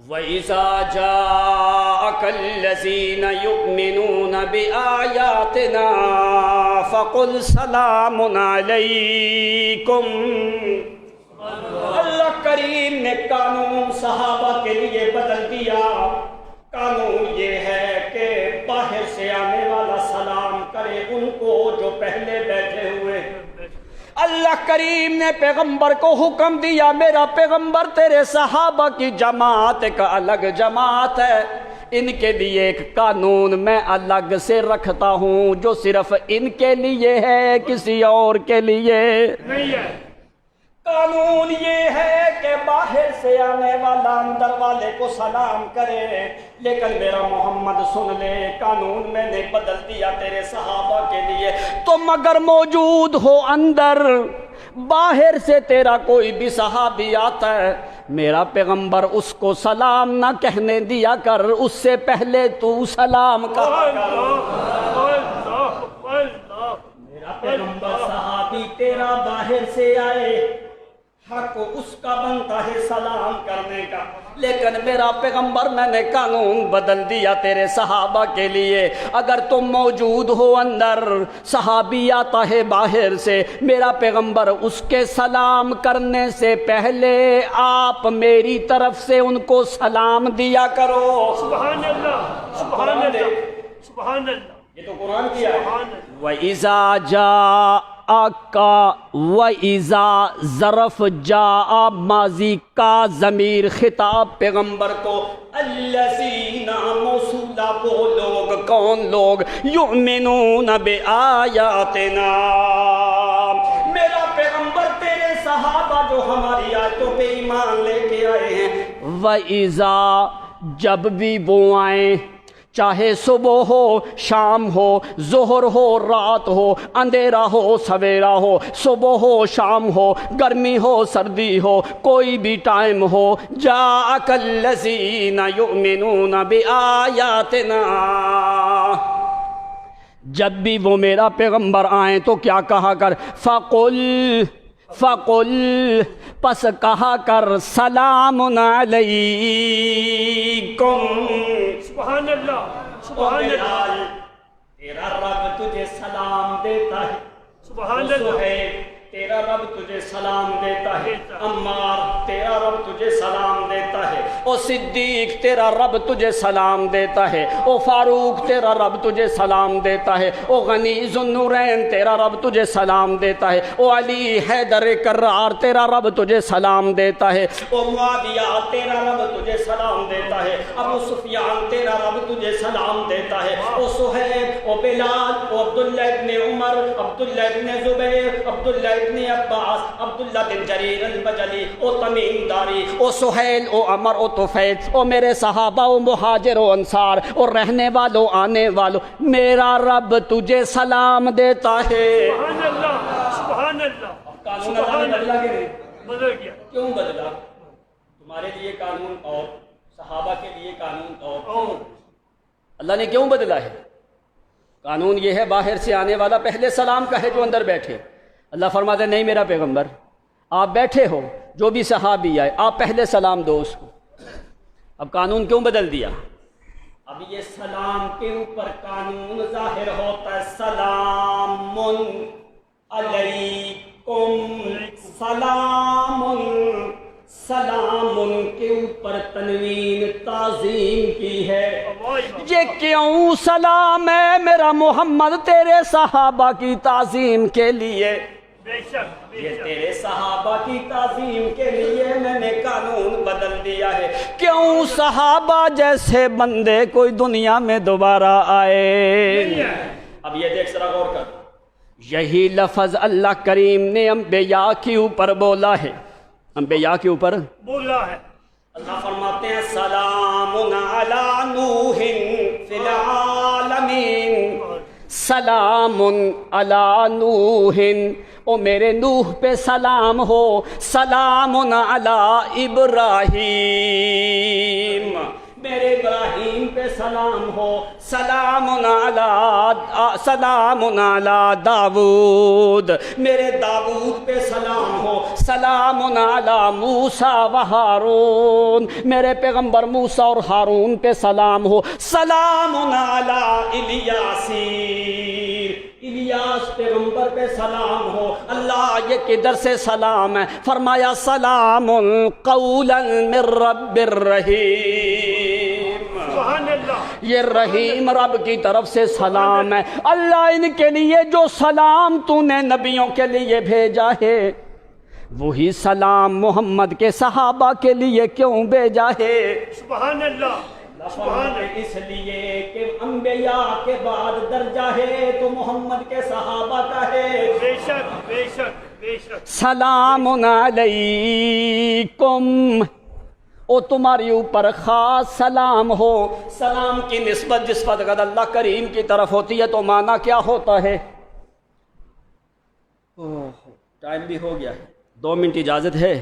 وَإِذَا جَاءَكَ الَّذِينَ يُؤْمِنُونَ بِآيَاتِنَا فَقُلْ سَلَامٌ عَلَيْكُمْ۔ اللہ کریم نے قانون صحابہ کے لیے بدل دیا۔ قانون یہ ہے کہ باہر سے آنے والا سلام کرے ان کو جو پہلے بیٹھے ہوئے۔ اللہ کریم نے پیغمبر کو حکم دیا، میرا پیغمبر تیرے صحابہ کی جماعت کا الگ جماعت ہے، ان کے لیے ایک قانون میں الگ سے رکھتا ہوں جو صرف ان کے لیے ہے، کسی اور کے لیے نہیں ہے۔ قانون یہ ہے کہ باہر سے آنے والا اندر والے کو سلام کرے، لیکن میرا محمد سن لے، قانون میں نے بدل دیا تیرے صحابہ کے لیے۔ تم اگر موجود ہو اندر، باہر سے تیرا کوئی بھی صحابی آتا ہے، میرا پیغمبر اس کو سلام نہ کہنے دیا کر، اس سے پہلے تو سلام کہا کر۔ اللہ اللہ اللہ۔ تیرا باہر سے آئے حق اس کا بنتا ہے سلام کرنے کا، لیکن میرا پیغمبر میں نے قانون بدل دیا تیرے صحابہ کے لیے۔ اگر تم موجود ہو اندر، صحابی آتا ہے باہر سے، میرا پیغمبر اس کے سلام کرنے سے پہلے آپ میری طرف سے ان کو سلام دیا کرو۔ سبحان اللہ، سبحان اللہ، سبحان اللہ، یہ تو قرآن کی آیت ہے۔ سبحان اللہ۔ وَإِذَا جَاءَكَ وَإِذَا ظرف جاء ماضی کا ضمیر خطاب پیغمبر کو، الذین موصولہ وہ لوگ، کون لوگ، یؤمنون بآیاتنا، میرا پیغمبر تیرے صحابہ جو ہماری آیتوں پہ ایمان لے کے آئے ہیں، وَإِذَا جب بھی وہ آئیں، چاہے صبح ہو شام ہو، ظہر ہو رات ہو، اندھیرا ہو سویرا ہو، صبح ہو شام ہو، گرمی ہو سردی ہو، کوئی بھی ٹائم ہو، جاءک الذین یؤمنون بآیاتنا، جب بھی وہ میرا پیغمبر آئیں تو کیا کہا کر، فقل پس کہا کر، سلام علیکم، سبحان اللہ، سبحان اللہ، تیرا رب تجھے سلام دیتا ہے، سبحان اللہ، سہیل تیرا رب تجھے سلام دیتا ہے، عمار تیرا رب تجھے سلام دیتا ہے، او صدیق تیرا رب تجھے سلام دیتا ہے، او فاروق تیرا رب تجھے سلام دیتا ہے، او غنی ذو النورین تیرا رب تجھے سلام دیتا ہے، او علی حیدر کرار تیرا رب تجھے سلام دیتا ہے، او معاویہ تیرا رب تجھے سلام دیتا ہے، ابو سفیان تیرا رب تجھے سلام دیتا ہے، او سہیب، او بلال، او عبداللہ ابن عمر، عبداللہ ابن زبیر، عبداللہ ابن عباس، عبداللہ بن جریر البجلی، او تمیم داری، او سہیل، او عمر، او طفیل، او میرے صحابہ، او مہاجر و انصار، او رہنے والوں آنے والوں، میرا رب تجھے سلام دیتا ہے۔ سبحان اللہ، سبحان اللہ، قانون اللہ نے بدلا کہ نہیں؟ بدل گیا۔ کیوں بدلا؟ تمہارے لیے قانون اور صحابہ کے لیے قانون اور، اللہ نے کیوں بدلا ہے؟ قانون یہ ہے باہر سے آنے والا پہلے سلام کہے جو اندر بیٹھے، اللہ فرماتے ہیں نہیں میرا پیغمبر، آپ بیٹھے ہو، جو بھی صحابی آئے آپ پہلے سلام دو اس کو۔ اب قانون کیوں بدل دیا؟ اب یہ سلام کے اوپر قانون ظاہر ہوتا ہے، سلام علیکم، سلام، سلام کے اوپر تنوین تعظیم کی ہے۔ یہ کیوں سلام ہے میرا محمد تیرے صحابہ کی تعظیم کے لیے، بے شک، بے یہ شک، تیرے صحابہ کی تعظیم کے لیے میں نے قانون بدل دیا ہے۔ کیوں صحابہ جیسے بندے کوئی دنیا میں دوبارہ آئے؟ اب یہ دیکھ ذرا غور کر، یہی لفظ اللہ کریم نے انبیاء کے اوپر بولا ہے، انبیاء کے اوپر بولا ہے۔ اللہ فرماتے ہیں سلام علی نوح فی العالمین، سلام علی نوح، او میرے نوح پہ سلام ہو، سلام علی ابراہیم، میرے ابراہیم پہ سلام ہو، سلام علی داود، میرے داود پہ سلام ہو، سلام علی موسیٰ و ہارون، میرے پیغمبر موسیٰ اور ہارون پہ سلام ہو، سلام علی الیاس پیغمبر پہ سلام ہو۔ اللہ یہ کدھر سے سلام ہے؟ فرمایا سلام قولا من رب الرحیم، سبحان اللہ، یہ رحیم رب کی طرف سے سلام ہے۔ اللہ ان کے لیے جو سلام تو نے نبیوں کے لیے بھیجا ہے، وہی سلام محمد کے صحابہ کے لیے کیوں بھیجا ہے؟ سبحان اللہ، سبحان اللہ، اس لیے کہ انبیاء کے بعد درجہ ہے تو محمد کے صحابہ کا ہے۔ بے شک، بے شک، بے شک، سلام علیکم، او تمہاری اوپر خاص سلام ہو۔ سلام کی نسبت جس وقت اگر اللہ کریم کی طرف ہوتی ہے تو معنی کیا ہوتا ہے؟ ٹائم بھی ہو گیا ہے، 2 منٹ اجازت ہے؟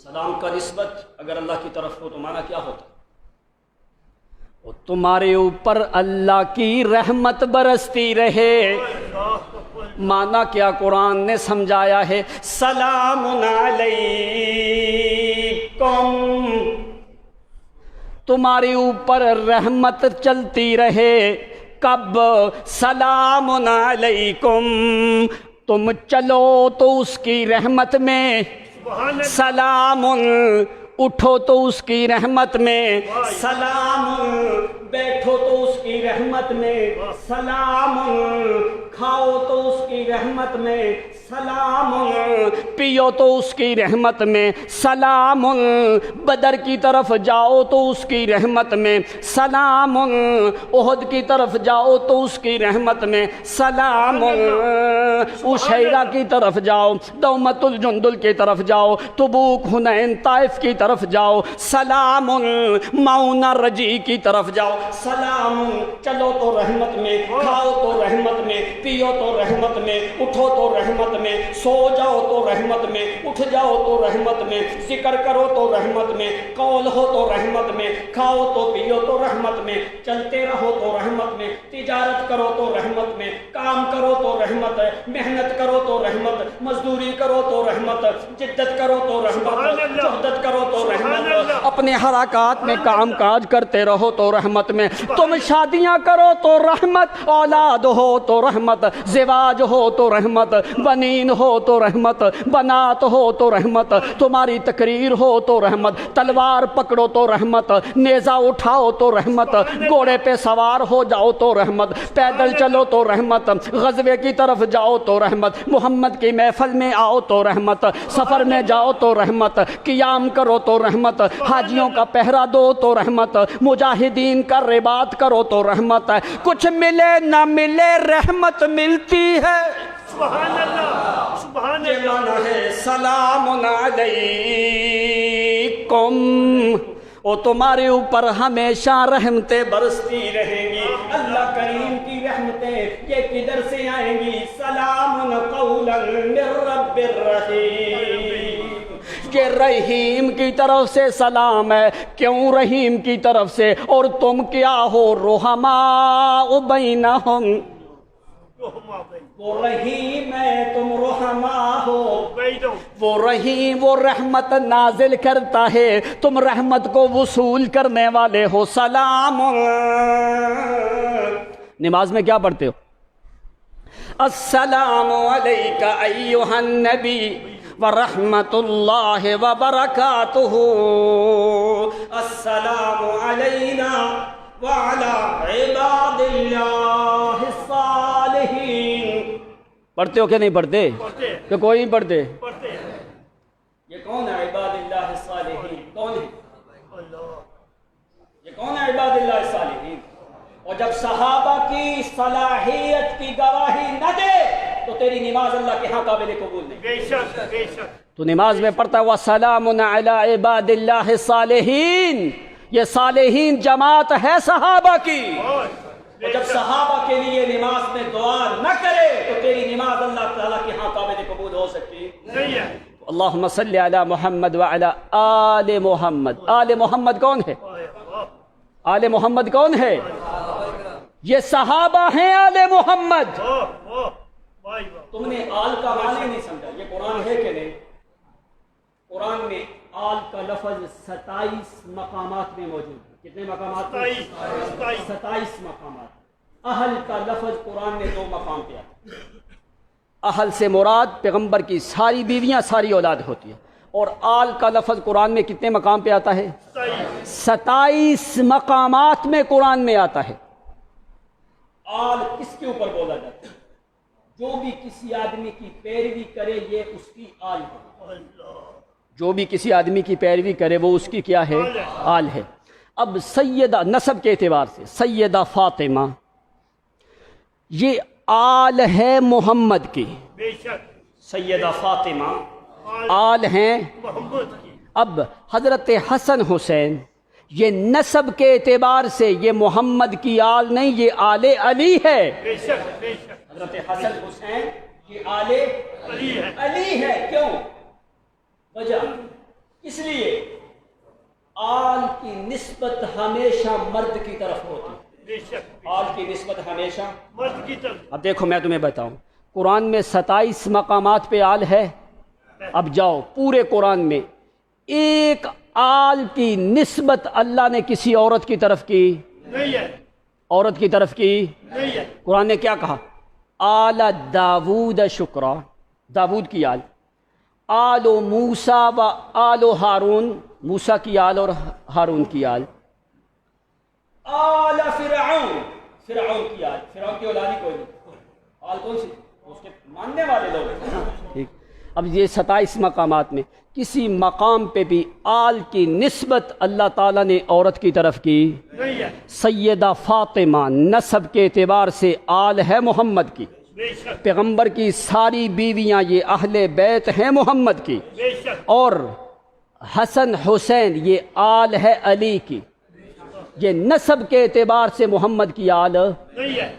سلام کا نسبت اگر اللہ کی طرف ہو تو معنی کیا ہوتا ہے؟ تمہارے اوپر اللہ کی رحمت برستی رہے. معنی کیا قرآن نے سمجھایا ہے؟ سلام علیکم، تمہارے اوپر رحمت چلتی رہے. کب؟ سلام علیکم، تم چلو تو اس کی رحمت میں، سلام اٹھو تو اس کی رحمت میں، سلام بیٹھو تو اس کی رحمت میں، سلام کھاؤ تو اس کی رحمت میں، سلام پیو تو اس کی رحمت میں، سلام بدر کی طرف جاؤ تو اس کی رحمت میں، سلام احد کی طرف جاؤ تو اس کی رحمت میں، سلام عشیرہ کی طرف جاؤ، دومت الجندل کی طرف جاؤ، تبوک حنین طائف کی طرف جاؤ، سلام معونہ رجی کی طرف جاؤ، سلام چلو تو رحمت میں، کھاؤ تو رحمت میں، پیو تو رحمت میں، اٹھو تو رحمت میں، سو جاؤ تو رحمت میں، اٹھ جاؤ تو رحمت میں، ذکر کرو تو رحمت میں، قول ہو تو رحمت میں، کھاؤ تو پیو تو رحمت میں، چلتے رہو تو رحمت میں، تجارت کرو تو رحمت میں، کام کرو تو رحمت ہے، محنت کرو تو رحمت، مزدوری کرو تو رحمت، جدت کرو تو رحمت، جہدت کرو تو رحمت، اپنے حرکات میں کام کاج کرتے رہو تو رحمت میں، تم شادیاں کرو تو رحمت، اولاد ہو تو رحمت، زواج ہو تو رحمت، بنین ہو تو رحمت، بنات ہو تو رحمت، تمہاری تقریر ہو تو رحمت، تلوار پکڑو تو رحمت، نیزہ اٹھاؤ تو رحمت، گھوڑے پہ سوار ہو جاؤ تو رحمت، پیدل چلو تو رحمت، غزوے کی طرف جاؤ تو رحمت، محمد کی محفل میں آؤ تو رحمت، سفر میں جاؤ تو رحمت، قیام کرو تو رحمت، حاجیوں کا پہرا دو تو رحمت، مجاہدین کا رباط کرو تو رحمت ہے، کچھ ملے نہ ملے رحمت ملتی ہے. سبحان اللہ، سبحان یہ اللہ. معنی ہے سلام علیکم، وہ تمہارے اوپر ہمیشہ رحمتیں برستی رہیں گی. اللہ کریم کی رحمتیں یہ کدھر سے آئیں گی؟ سلام قولا من رب الرحیم. یہ رحیم کی طرف سے سلام ہے. کیوں رحیم کی طرف سے؟ اور تم کیا ہو؟ رحماء بینہم، وہ رحیم ہے، تم رحماء ہو. وہ رحیم، وہ رحمت نازل کرتا ہے، تم رحمت کو وصول کرنے والے ہو. سلام. نماز میں کیا پڑھتے ہو؟ السلام علیک ایھا النبی ورحمۃ اللہ وبرکاتہ. السلام علینا وعلی عباد اللہ الصالحین. پڑھتے ہو کہ نہیں پڑھتے؟ کہ کوئی نہیں پڑھتے؟ یہ کون ہے عباد اللہ الصالحین؟ کون ہے یہ؟ کون ہے عباد اللہ الصالحین؟ اور جب صحابہ کی صلاحیت کی گواہی نہ دے تو تیری نماز اللہ کے ہاں قابل قبول نہیں. بے شک، بے شک. تو نماز میں پڑھتا ہے وَسَلَامٌ عَلَىٰ عِبَادِ اللَّهِ الصَّالِحِينَ. یہ صالحین جماعت ہے صحابہ کی. اور جب صحابہ کے لیے نماز میں دعا نہ کرے تو تیری نماز اللہ تعالیٰ کے ہاں قابل قبول ہو سکتی نہیں ہے. اللہم صلی علی محمد وعلی آل محمد. آل محمد کون ہے؟ آل محمد کون ہے؟ یہ صحابہ ہیں آل محمد. تم نے آل کا معنی نہیں سمجھا. یہ قرآن ہے کہ نہیں؟ قرآن میں آل کا لفظ 27 مقامات میں موجود ہے. کتنے مقامات؟ 27 مقامات. اہل کا لفظ قرآن میں 2 مقام پہ آتا ہے. اہل سے مراد پیغمبر کی ساری بیویاں، ساری اولاد ہوتی ہے. اور آل کا لفظ قرآن میں کتنے مقام پہ آتا ہے؟ 27 مقامات میں قرآن میں آتا ہے. آل کس کے اوپر بولا جاتا ہے؟ جو بھی کسی آدمی کی پیروی کرے یہ اس کی آل ہے. جو بھی کسی آدمی کی پیروی کرے وہ اس کی کیا ہے؟ آل ہے. اب سیدہ نسب کے اعتبار سے سیدہ فاطمہ یہ آل ہے محمد کی. بے شک. سیدہ فاطمہ آل ہیں محمد کی. اب حضرت حسن حسین یہ نسب کے اعتبار سے یہ محمد کی آل نہیں، یہ آل علی ہے. بے شک، بے شک. حضرت حسن حسین یہ آل علی ہے. علی ہے. کیوں؟ وجہ اس لیے آل کی نسبت ہمیشہ مرد کی طرف ہوتی ہے، بے شک آل کی نسبت ہمیشہ۔ مرد کی طرف۔ اب دیکھو میں تمہیں بتاؤں، قرآن میں 27 مقامات پہ آل ہے۔ اب جاؤ پورے قرآن میں ایک آل کی نسبت اللہ نے کسی عورت کی طرف کی نہیں ہے، عورت کی طرف کی نہیں ہے۔ قرآن نے کیا کہا؟ آل داود شکرا، داود کی آل، آل موسیٰ و آل ہارون، موسیٰ کی آل اور ہارون کی آل، آل فرعون، فرعون کی آل، فرعون کی اولاد ہی کوئی نہیں، آل کون سی؟ اس کے ماننے والے لوگ۔ ٹھیک، اب یہ 27 مقامات میں کسی مقام پہ بھی آل کی نسبت اللہ تعالیٰ نے عورت کی طرف کی نہیں ہے، سیدہ فاطمہ نسب کے اعتبار سے آل ہے محمد کی، بے شک، پیغمبر کی ساری بیویاں یہ اہل بیت ہیں محمد کی، بے شک، اور حسن حسین یہ آل ہے علی کی، یہ نسب کے اعتبار سے محمد کی آل۔ نہیں ہے،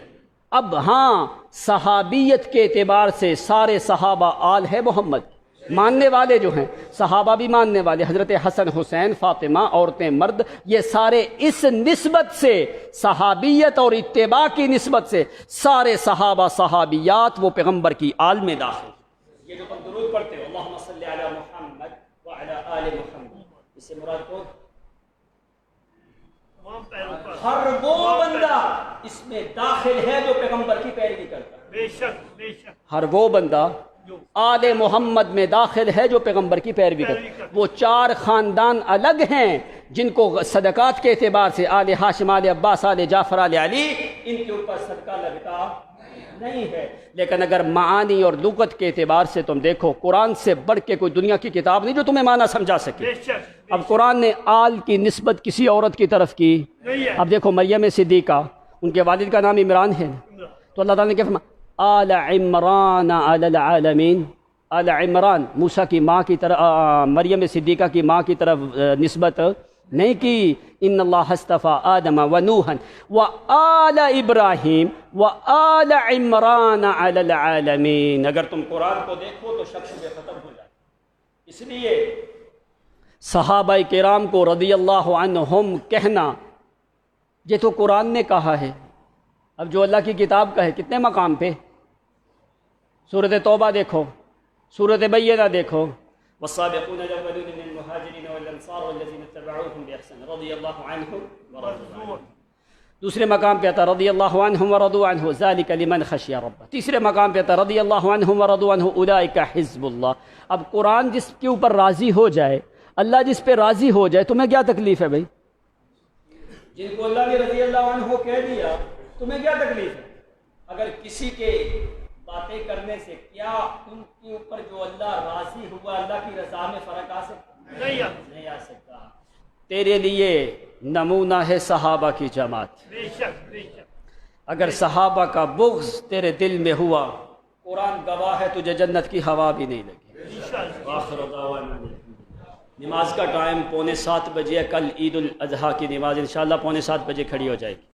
اب ہاں صحابیت کے اعتبار سے سارے صحابہ آل ہے محمد، ماننے والے جو ہیں صحابہ بھی ماننے والے، حضرت حسن حسین فاطمہ عورتیں مرد یہ سارے اس نسبت سے صحابیت اور اتباع کی نسبت سے سارے صحابہ صحابیات وہ پیغمبر کی آل میں داخل۔ یہ جو تم درود پڑھتے ہو اللہم صلی علی محمد وعلی آل محمد، اس سے مراد کون؟ تمام پیروکار۔ ہر وہ بندہ اس میں داخل ہے جو پیغمبر کی پیروی کرتا ہے، بے شک، بے شک، ہر وہ بندہ آل محمد میں داخل ہے جو پیغمبر کی پیروی کرتا ہے۔ وہ 4 خاندان الگ ہیں جن کو صدقات کے اعتبار سے آل ہاشم، آل عباس، آل جعفر، آل علی، ان کے اوپر صدقہ لگتا نہیں ہے، لیکن اگر معانی اور لغت کے اعتبار سے تم دیکھو قرآن سے بڑھ کے کوئی دنیا کی کتاب نہیں جو تمہیں معنی سمجھا سکے۔ بے شک، اب قرآن نے آل کی نسبت کسی عورت کی طرف کی، نہیں ہے، اب دیکھو مریم صدیقہ، ان کے والد کا نام عمران ہے، تو اللہ تعالیٰ نے کیا فرمایا؟ آل عمران علی العالمین، آل عمران موسیٰ کی ماں کی طرف، مریم صدیقہ کی ماں کی طرف نسبت نہیں کی۔ ان اللہ اصطفیٰ آدم و نوحا و آل ابراہیم و آل عمران علی العالمین۔ اگر تم قرآن کو دیکھو تو شک شبہ ختم ہو جائے۔ اس لیے صحابہ کرام کو رضی اللہ عنہم کہنا یہ تو قرآن نے کہا ہے، اب جو اللہ کی کتاب کا ہے کتنے مقام پہ؟ سورۃ توبہ دیکھو، سورۃ بینہ دیکھو، والسابقون الاولون من المہاجرین والانصار والذین اتبعوهم باحسان رضی اللہ عنہم ورضوا عنہ۔ دوسرے مقام پہ آتا رضی اللہ عنہم ورضوا عنہ ذالک لمن خشی ربہ۔ تیسرے مقام پہ آتا رضی اللہ عنہم ورضوا عنہ اولئک حزب اللہ۔ اب قرآن جس کے اوپر راضی ہو جائے، اللہ جس پہ راضی ہو جائے، تمہیں کیا تکلیف ہے بھائی؟ جن کو اللہ نے رضی اللہ عنہ کہہ دیا تمہیں کیا تکلیف ہے؟ اگر کسی کے باتیں کرنے سے کیا ان کے اوپر جو اللہ راضی ہوا اللہ کی رضا میں فرق آ سکتا؟ نہیں آ سکتا۔ تیرے لیے نمونہ ہے صحابہ کی جماعت، بے شک، بے شک، اگر صحابہ کا بغض تیرے دل میں ہوا قرآن گواہ ہے تجھے جنت کی ہوا بھی نہیں لگی۔ انشاءاللہ۔ آخر دعوانا نماز کا ٹائم 6:45 بجے ہے، کل عید الاضحیٰ کی نماز انشاءاللہ 6:45 بجے کھڑی ہو جائے گی۔